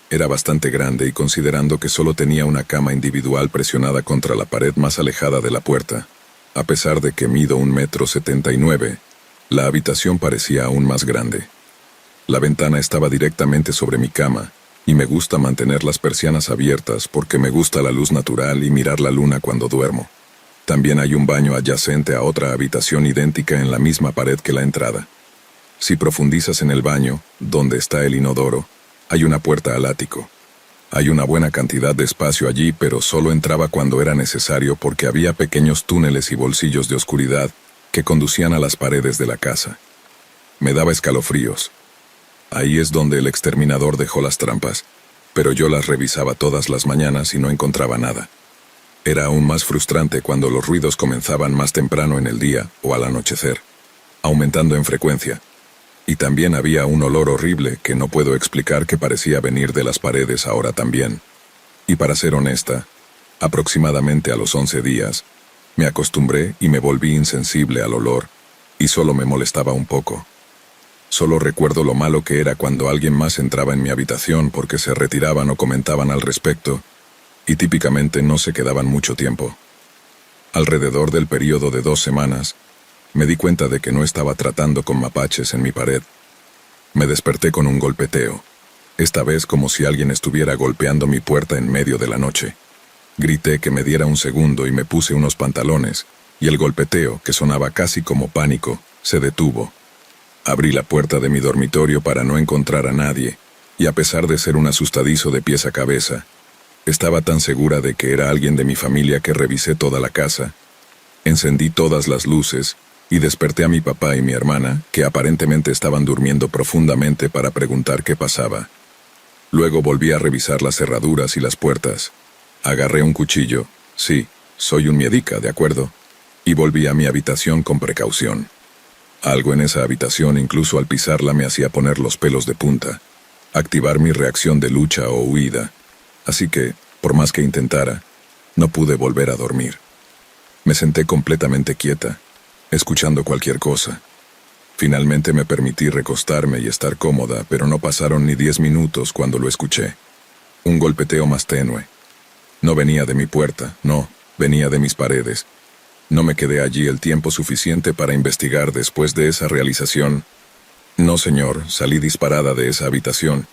Era bastante grande y considerando que solo tenía una cama individual presionada contra la pared más alejada de la puerta, a pesar de que mido 1,79 m, la habitación parecía aún más grande. La ventana estaba directamente sobre mi cama, y me gusta mantener las persianas abiertas porque me gusta la luz natural y mirar la luna cuando duermo. También hay un baño adyacente a otra habitación idéntica en la misma pared que la entrada. Si profundizas en el baño, donde está el inodoro, hay una puerta al ático. Hay una buena cantidad de espacio allí, pero solo entraba cuando era necesario porque había pequeños túneles y bolsillos de oscuridad que conducían a las paredes de la casa. Me daba escalofríos. Ahí es donde el exterminador dejó las trampas, pero yo las revisaba todas las mañanas y no encontraba nada. Era aún más frustrante cuando los ruidos comenzaban más temprano en el día o al anochecer, aumentando en frecuencia. Y también había un olor horrible que no puedo explicar que parecía venir de las paredes ahora también. Y para ser honesta, aproximadamente a los 11 días, me acostumbré y me volví insensible al olor, y solo me molestaba un poco. Solo recuerdo lo malo que era cuando alguien más entraba en mi habitación porque se retiraban o comentaban al respecto, y típicamente no se quedaban mucho tiempo. Alrededor del periodo de 2 semanas, me di cuenta de que no estaba tratando con mapaches en mi pared. Me desperté con un golpeteo, esta vez como si alguien estuviera golpeando mi puerta en medio de la noche. Grité que me diera un segundo y me puse unos pantalones, y el golpeteo, que sonaba casi como pánico, se detuvo. Abrí la puerta de mi dormitorio para no encontrar a nadie, y a pesar de ser un asustadizo de pies a cabeza, estaba tan segura de que era alguien de mi familia que revisé toda la casa. Encendí todas las luces y desperté a mi papá y mi hermana, que aparentemente estaban durmiendo profundamente, para preguntar qué pasaba. Luego volví a revisar las cerraduras y las puertas. Agarré un cuchillo, sí, soy un miedica, ¿de acuerdo? Y volví a mi habitación con precaución. Algo en esa habitación, incluso al pisarla, me hacía poner los pelos de punta, activar mi reacción de lucha o huida. Así que, por más que intentara, no pude volver a dormir. Me senté completamente quieta, escuchando cualquier cosa. Finalmente me permití recostarme y estar cómoda, pero no pasaron ni 10 minutos cuando lo escuché. Un golpeteo más tenue. No venía de mi puerta, no, venía de mis paredes. No me quedé allí el tiempo suficiente para investigar después de esa realización. No, señor, salí disparada de esa habitación.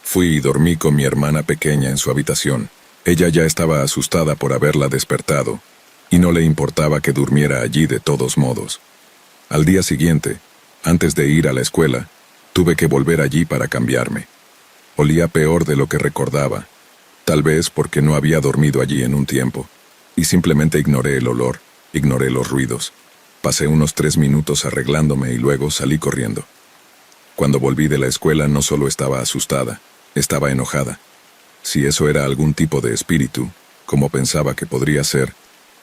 Fui y dormí con mi hermana pequeña en su habitación. Ella ya estaba asustada por haberla despertado, y no le importaba que durmiera allí de todos modos. Al día siguiente, antes de ir a la escuela, tuve que volver allí para cambiarme. Olía peor de lo que recordaba, tal vez porque no había dormido allí en un tiempo, y simplemente ignoré el olor, ignoré los ruidos. Pasé unos 3 minutos arreglándome y luego salí corriendo. Cuando volví de la escuela no solo estaba asustada, estaba enojada. Si eso era algún tipo de espíritu, como pensaba que podría ser,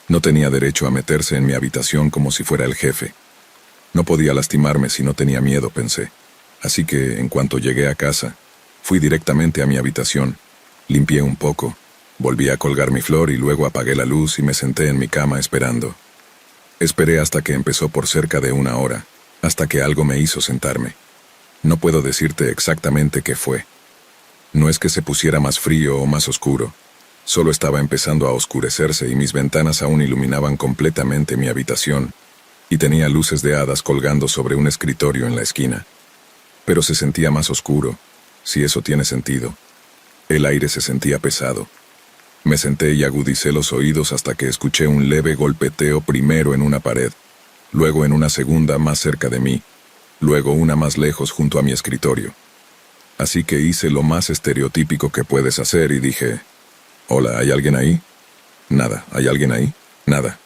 no tenía derecho a meterse en mi habitación como si fuera el jefe. No podía lastimarme si no tenía miedo, pensé. Así que, en cuanto llegué a casa, fui directamente a mi habitación, limpié un poco, volví a colgar mi flor y luego apagué la luz y me senté en mi cama esperando. Esperé hasta que empezó por cerca de 1 hora, hasta que algo me hizo sentarme. No puedo decirte exactamente qué fue. No es que se pusiera más frío o más oscuro, solo estaba empezando a oscurecerse y mis ventanas aún iluminaban completamente mi habitación, y tenía luces de hadas colgando sobre un escritorio en la esquina. Pero se sentía más oscuro, si eso tiene sentido. El aire se sentía pesado. Me senté y agudicé los oídos hasta que escuché un leve golpeteo, primero en una pared, luego en una segunda más cerca de mí, luego una más lejos junto a mi escritorio. Así que hice lo más estereotípico que puedes hacer y dije, «Hola, ¿hay alguien ahí?» Nada. ¿Hay alguien ahí? Nada.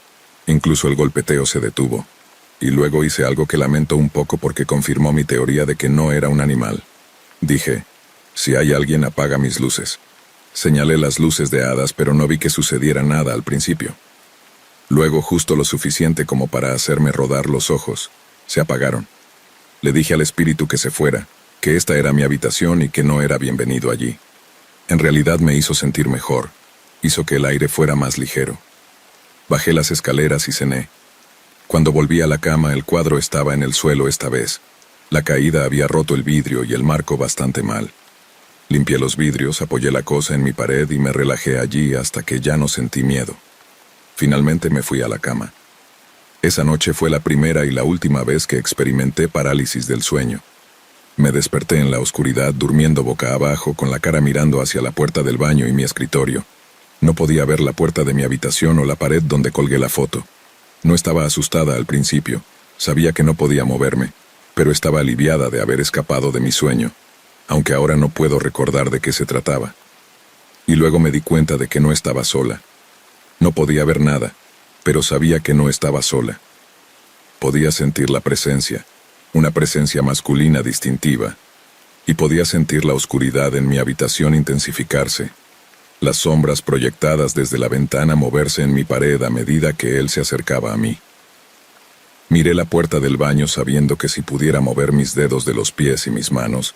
Incluso el golpeteo se detuvo. Y luego hice algo que lamento un poco porque confirmó mi teoría de que no era un animal. Dije, «Si hay alguien, apaga mis luces». Señalé las luces de hadas, pero no vi que sucediera nada al principio. Luego, justo lo suficiente como para hacerme rodar los ojos, se apagaron. Le dije al espíritu que se fuera, que esta era mi habitación y que no era bienvenido allí. En realidad me hizo sentir mejor, hizo que el aire fuera más ligero. Bajé las escaleras y cené. Cuando volví a la cama, el cuadro estaba en el suelo esta vez. La caída había roto el vidrio y el marco bastante mal. Limpié los vidrios, apoyé la cosa en mi pared y me relajé allí hasta que ya no sentí miedo. Finalmente me fui a la cama. Esa noche fue la primera y la última vez que experimenté parálisis del sueño. Me desperté en la oscuridad, durmiendo boca abajo, con la cara mirando hacia la puerta del baño y mi escritorio. No podía ver la puerta de mi habitación o la pared donde colgué la foto. No estaba asustada al principio, sabía que no podía moverme, pero estaba aliviada de haber escapado de mi sueño, aunque ahora no puedo recordar de qué se trataba. Y luego me di cuenta de que no estaba sola. No podía ver nada, pero sabía que no estaba sola. Podía sentir la presencia, una presencia masculina distintiva, y podía sentir la oscuridad en mi habitación intensificarse, las sombras proyectadas desde la ventana moverse en mi pared a medida que él se acercaba a mí. Miré la puerta del baño sabiendo que si pudiera mover mis dedos de los pies y mis manos,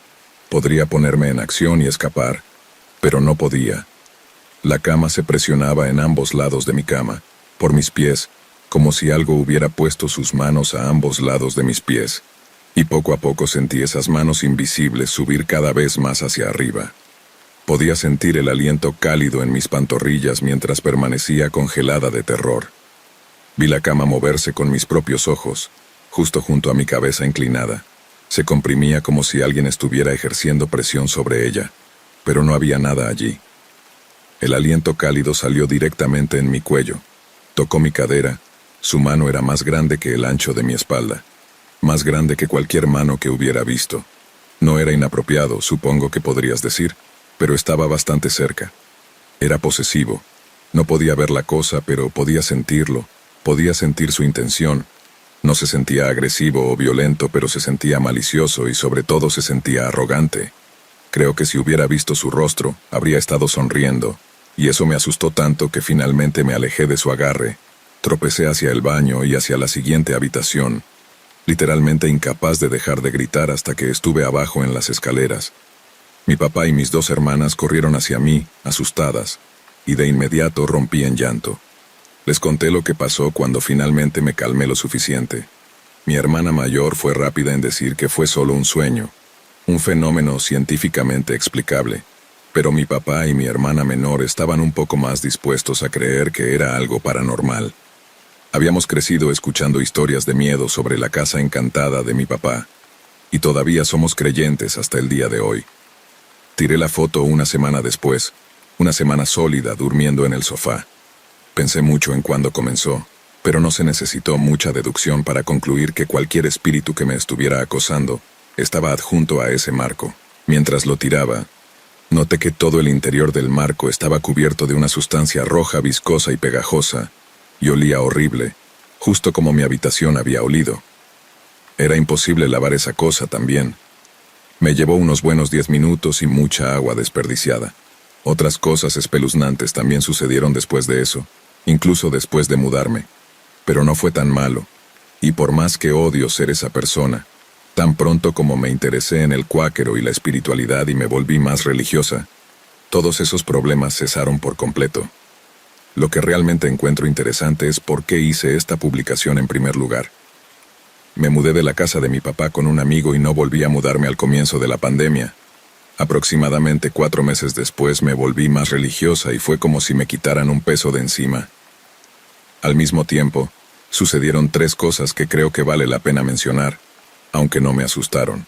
podría ponerme en acción y escapar, pero no podía. La cama se presionaba en ambos lados de mi cama, por mis pies, como si algo hubiera puesto sus manos a ambos lados de mis pies, y poco a poco sentí esas manos invisibles subir cada vez más hacia arriba. Podía sentir el aliento cálido en mis pantorrillas mientras permanecía congelada de terror. Vi la cama moverse con mis propios ojos, justo junto a mi cabeza inclinada. Se comprimía como si alguien estuviera ejerciendo presión sobre ella, pero no había nada allí. El aliento cálido salió directamente en mi cuello. Tocó mi cadera. Su mano era más grande que el ancho de mi espalda, más grande que cualquier mano que hubiera visto. No era inapropiado, supongo que podrías decir, pero estaba bastante cerca. Era posesivo. No podía ver la cosa, pero podía sentirlo, podía sentir su intención. No se sentía agresivo o violento, pero se sentía malicioso y sobre todo se sentía arrogante. Creo que si hubiera visto su rostro, habría estado sonriendo, y eso me asustó tanto que finalmente me alejé de su agarre. Tropecé hacia el baño y hacia la siguiente habitación, literalmente incapaz de dejar de gritar hasta que estuve abajo en las escaleras. Mi papá y mis dos hermanas corrieron hacia mí, asustadas, y de inmediato rompí en llanto. Les conté lo que pasó cuando finalmente me calmé lo suficiente. Mi hermana mayor fue rápida en decir que fue solo un sueño, un fenómeno científicamente explicable, pero mi papá y mi hermana menor estaban un poco más dispuestos a creer que era algo paranormal. Habíamos crecido escuchando historias de miedo sobre la casa encantada de mi papá, y todavía somos creyentes hasta el día de hoy. Tiré la foto una semana después, una semana sólida durmiendo en el sofá. Pensé mucho en cuándo comenzó, pero no se necesitó mucha deducción para concluir que cualquier espíritu que me estuviera acosando estaba adjunto a ese marco. Mientras lo tiraba, noté que todo el interior del marco estaba cubierto de una sustancia roja, viscosa y pegajosa, y olía horrible, justo como mi habitación había olido. Era imposible lavar esa cosa también. Me llevó unos buenos 10 minutos y mucha agua desperdiciada. Otras cosas espeluznantes también sucedieron después de eso, incluso después de mudarme. Pero no fue tan malo, y por más que odio ser esa persona, tan pronto como me interesé en el cuáquero y la espiritualidad y me volví más religiosa, todos esos problemas cesaron por completo. Lo que realmente encuentro interesante es por qué hice esta publicación en primer lugar. Me mudé de la casa de mi papá con un amigo y no volví a mudarme al comienzo de la pandemia. Aproximadamente 4 meses después me volví más religiosa y fue como si me quitaran un peso de encima. Al mismo tiempo, sucedieron 3 cosas que creo que vale la pena mencionar, aunque no me asustaron.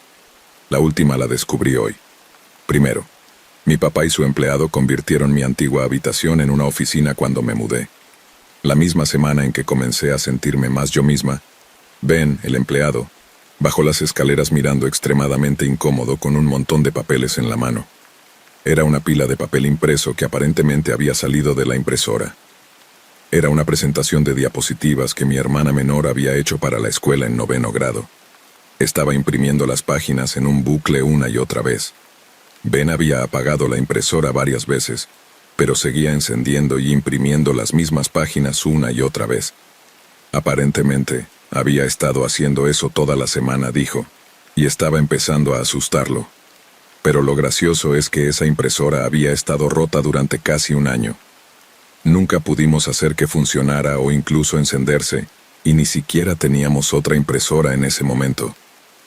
La última la descubrí hoy. Primero, mi papá y su empleado convirtieron mi antigua habitación en una oficina cuando me mudé. La misma semana en que comencé a sentirme más yo misma, Ben, el empleado, Bajó las escaleras mirando extremadamente incómodo con un montón de papeles en la mano. Era una pila de papel impreso que aparentemente había salido de la impresora. Era una presentación de diapositivas que mi hermana menor había hecho para la escuela en 9º grado. Estaba imprimiendo las páginas en un bucle una y otra vez. Ben había apagado la impresora varias veces, pero seguía encendiendo y imprimiendo las mismas páginas una y otra vez. Aparentemente, había estado haciendo eso toda la semana, dijo, y estaba empezando a asustarlo. Pero lo gracioso es que esa impresora había estado rota durante casi un año. Nunca pudimos hacer que funcionara o incluso encenderse, y ni siquiera teníamos otra impresora en ese momento.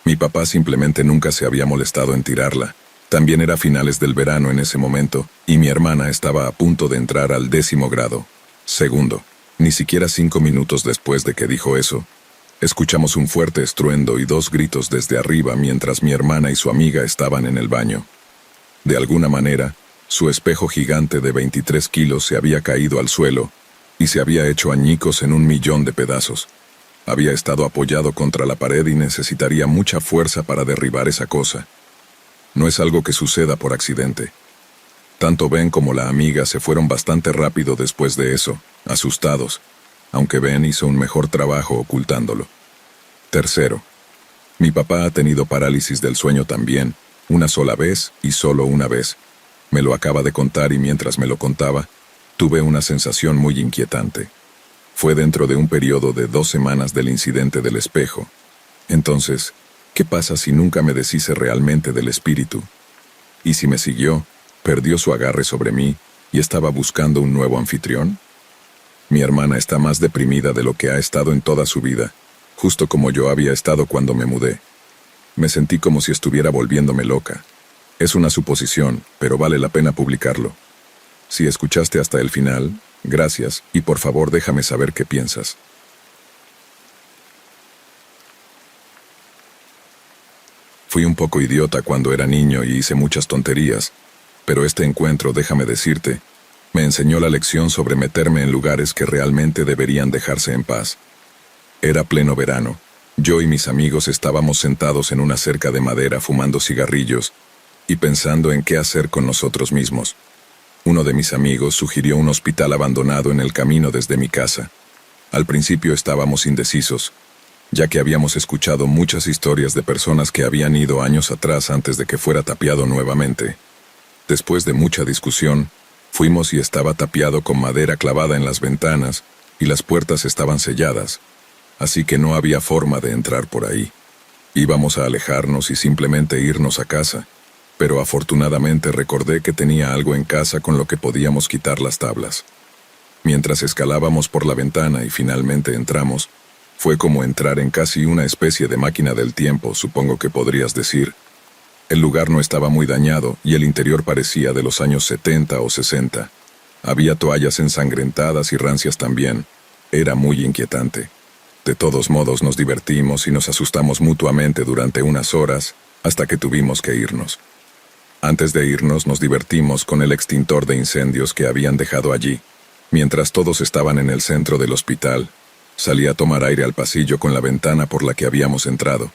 Mi papá simplemente nunca se había molestado en tirarla. También era finales del verano en ese momento, y mi hermana estaba a punto de entrar al 10º grado. Segundo, ni siquiera 5 minutos después de que dijo eso, escuchamos un fuerte estruendo y 2 gritos desde arriba mientras mi hermana y su amiga estaban en el baño. De alguna manera, su espejo gigante de 23 kilos se había caído al suelo y se había hecho añicos en 1.000.000 de pedazos. Había estado apoyado contra la pared y necesitaría mucha fuerza para derribar esa cosa. No es algo que suceda por accidente. Tanto Ben como la amiga se fueron bastante rápido después de eso, asustados, aunque Ben hizo un mejor trabajo ocultándolo. Tercero, mi papá ha tenido parálisis del sueño también, una sola vez y solo una vez. Me lo acaba de contar y mientras me lo contaba, tuve una sensación muy inquietante. Fue dentro de un periodo de 2 semanas del incidente del espejo. Entonces, ¿qué pasa si nunca me deshice realmente del espíritu? ¿Y si me siguió, perdió su agarre sobre mí y estaba buscando un nuevo anfitrión? Mi hermana está más deprimida de lo que ha estado en toda su vida, justo como yo había estado cuando me mudé. Me sentí como si estuviera volviéndome loca. Es una suposición, pero vale la pena publicarlo. Si escuchaste hasta el final, gracias, y por favor déjame saber qué piensas. Fui un poco idiota cuando era niño y hice muchas tonterías, pero este encuentro, déjame decirte, me enseñó la lección sobre meterme en lugares que realmente deberían dejarse en paz. Era pleno verano. Yo y mis amigos estábamos sentados en una cerca de madera fumando cigarrillos y pensando en qué hacer con nosotros mismos. Uno de mis amigos sugirió un hospital abandonado en el camino desde mi casa. Al principio estábamos indecisos, ya que habíamos escuchado muchas historias de personas que habían ido años atrás antes de que fuera tapiado nuevamente. Después de mucha discusión, fuimos y estaba tapiado con madera clavada en las ventanas y las puertas estaban selladas, así que no había forma de entrar por ahí. Íbamos a alejarnos y simplemente irnos a casa, pero afortunadamente recordé que tenía algo en casa con lo que podíamos quitar las tablas. Mientras escalábamos por la ventana y finalmente entramos, fue como entrar en casi una especie de máquina del tiempo, supongo que podrías decir. El lugar no estaba muy dañado y el interior parecía de los años 70 o 60. Había toallas ensangrentadas y rancias también. Era muy inquietante. De todos modos nos divertimos y nos asustamos mutuamente durante unas horas hasta que tuvimos que irnos. Antes de irnos nos divertimos con el extintor de incendios que habían dejado allí. Mientras todos estaban en el centro del hospital, salí a tomar aire al pasillo con la ventana por la que habíamos entrado.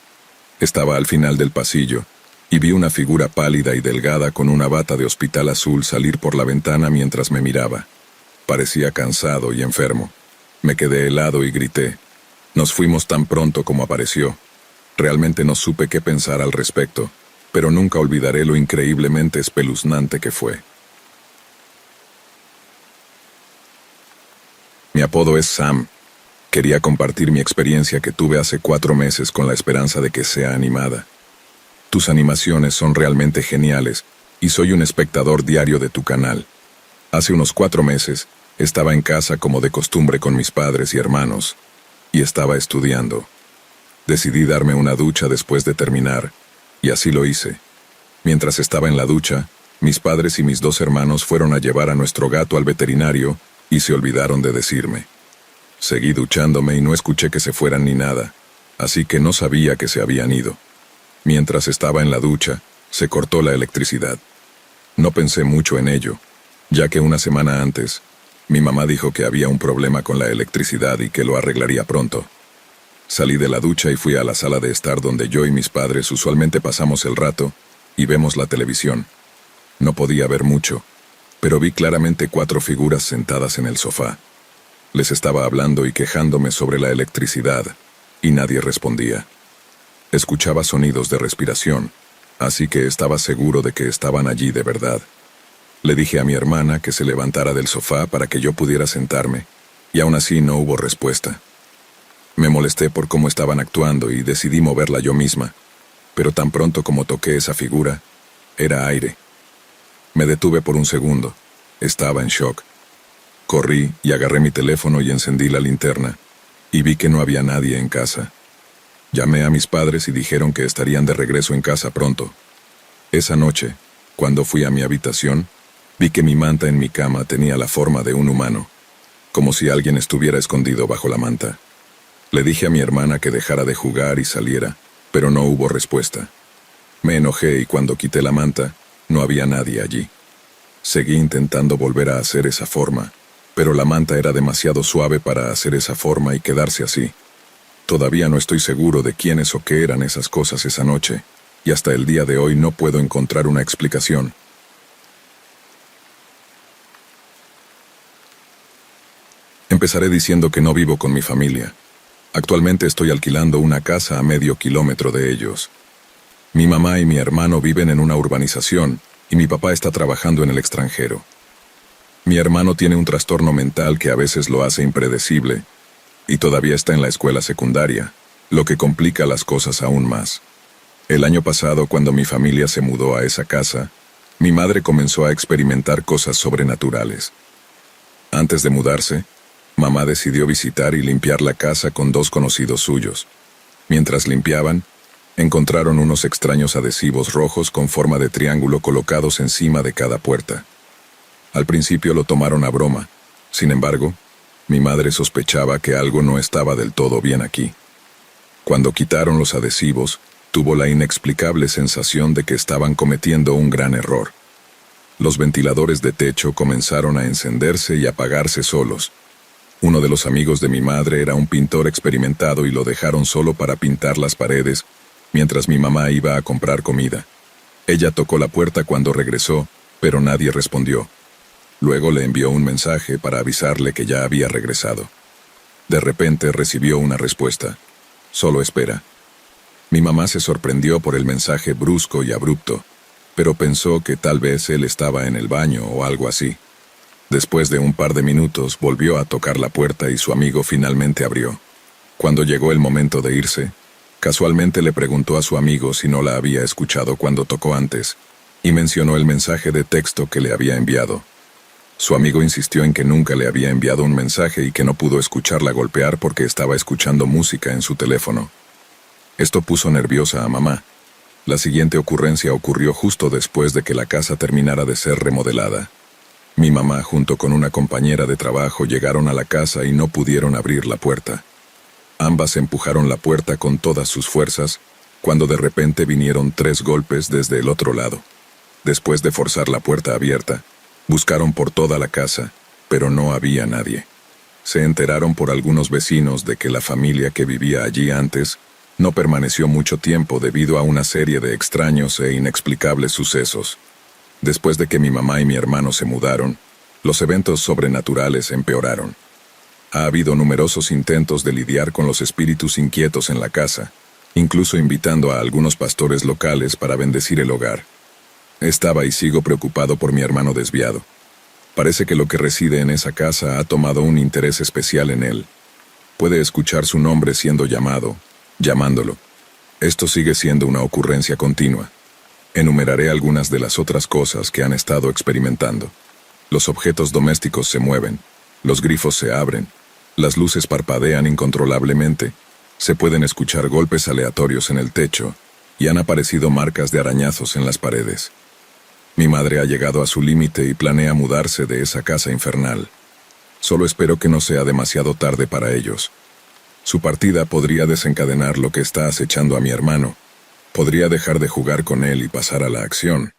Estaba al final del pasillo y vi una figura pálida y delgada con una bata de hospital azul salir por la ventana mientras me miraba. Parecía cansado y enfermo. Me quedé helado y grité. Nos fuimos tan pronto como apareció. Realmente no supe qué pensar al respecto, pero nunca olvidaré lo increíblemente espeluznante que fue. Mi apodo es Sam. Quería compartir mi experiencia que tuve hace 4 meses con la esperanza de que sea animada. Tus animaciones son realmente geniales y soy un espectador diario de tu canal. Hace unos 4 meses, estaba en casa como de costumbre con mis padres y hermanos, y estaba estudiando. Decidí darme una ducha después de terminar, y así lo hice. Mientras estaba en la ducha, mis padres y mis 2 hermanos fueron a llevar a nuestro gato al veterinario y se olvidaron de decirme. Seguí duchándome y no escuché que se fueran ni nada, así que no sabía que se habían ido. Mientras estaba en la ducha, se cortó la electricidad. No pensé mucho en ello, ya que una semana antes, mi mamá dijo que había un problema con la electricidad y que lo arreglaría pronto. Salí de la ducha y fui a la sala de estar donde yo y mis padres usualmente pasamos el rato y vemos la televisión. No podía ver mucho, pero vi claramente 4 figuras sentadas en el sofá. Les estaba hablando y quejándome sobre la electricidad, y nadie respondía. Escuchaba sonidos de respiración, así que estaba seguro de que estaban allí de verdad. Le dije a mi hermana que se levantara del sofá para que yo pudiera sentarme, y aún así no hubo respuesta. Me molesté por cómo estaban actuando y decidí moverla yo misma, pero tan pronto como toqué esa figura, era aire. Me detuve por un segundo. Estaba en shock. Corrí y agarré mi teléfono y encendí la linterna, y vi que no había nadie en casa. Llamé a mis padres y dijeron que estarían de regreso en casa pronto. Esa noche, cuando fui a mi habitación, vi que mi manta en mi cama tenía la forma de un humano, como si alguien estuviera escondido bajo la manta. Le dije a mi hermana que dejara de jugar y saliera, pero no hubo respuesta. Me enojé y cuando quité la manta, no había nadie allí. Seguí intentando volver a hacer esa forma, pero la manta era demasiado suave para hacer esa forma y quedarse así. Todavía no estoy seguro de quiénes o qué eran esas cosas esa noche, y hasta el día de hoy no puedo encontrar una explicación. Empezaré diciendo que no vivo con mi familia. Actualmente estoy alquilando una casa a medio kilómetro de ellos. Mi mamá y mi hermano viven en una urbanización, y mi papá está trabajando en el extranjero. Mi hermano tiene un trastorno mental que a veces lo hace impredecible, y todavía está en la escuela secundaria, lo que complica las cosas aún más. El año pasado, cuando mi familia se mudó a esa casa, mi madre comenzó a experimentar cosas sobrenaturales. Antes de mudarse, mamá decidió visitar y limpiar la casa con 2 conocidos suyos. Mientras limpiaban, encontraron unos extraños adhesivos rojos con forma de triángulo colocados encima de cada puerta. Al principio lo tomaron a broma. Sin embargo, mi madre sospechaba que algo no estaba del todo bien aquí. Cuando quitaron los adhesivos, tuvo la inexplicable sensación de que estaban cometiendo un gran error. Los ventiladores de techo comenzaron a encenderse y apagarse solos. Uno de los amigos de mi madre era un pintor experimentado y lo dejaron solo para pintar las paredes, mientras mi mamá iba a comprar comida. Ella tocó la puerta cuando regresó, pero nadie respondió. Luego le envió un mensaje para avisarle que ya había regresado. De repente recibió una respuesta. Solo espera. Mi mamá se sorprendió por el mensaje brusco y abrupto, pero pensó que tal vez él estaba en el baño o algo así. Después de un par de minutos volvió a tocar la puerta y su amigo finalmente abrió. Cuando llegó el momento de irse, casualmente le preguntó a su amigo si no la había escuchado cuando tocó antes, y mencionó el mensaje de texto que le había enviado. Su amigo insistió en que nunca le había enviado un mensaje y que no pudo escucharla golpear porque estaba escuchando música en su teléfono. Esto puso nerviosa a mamá. La siguiente ocurrencia ocurrió justo después de que la casa terminara de ser remodelada. Mi mamá junto con una compañera de trabajo llegaron a la casa y no pudieron abrir la puerta. Ambas empujaron la puerta con todas sus fuerzas, cuando de repente vinieron 3 golpes desde el otro lado. Después de forzar la puerta abierta, buscaron por toda la casa, pero no había nadie. Se enteraron por algunos vecinos de que la familia que vivía allí antes no permaneció mucho tiempo debido a una serie de extraños e inexplicables sucesos. Después de que mi mamá y mi hermano se mudaron, los eventos sobrenaturales empeoraron. Ha habido numerosos intentos de lidiar con los espíritus inquietos en la casa, incluso invitando a algunos pastores locales para bendecir el hogar. Estaba y sigo preocupado por mi hermano desviado. Parece que lo que reside en esa casa ha tomado un interés especial en él. Puede escuchar su nombre siendo llamándolo. Esto sigue siendo una ocurrencia continua. Enumeraré algunas de las otras cosas que han estado experimentando. Los objetos domésticos se mueven, los grifos se abren, las luces parpadean incontrolablemente, se pueden escuchar golpes aleatorios en el techo y han aparecido marcas de arañazos en las paredes. Mi madre ha llegado a su límite y planea mudarse de esa casa infernal. Solo espero que no sea demasiado tarde para ellos. Su partida podría desencadenar lo que está acechando a mi hermano. Podría dejar de jugar con él y pasar a la acción.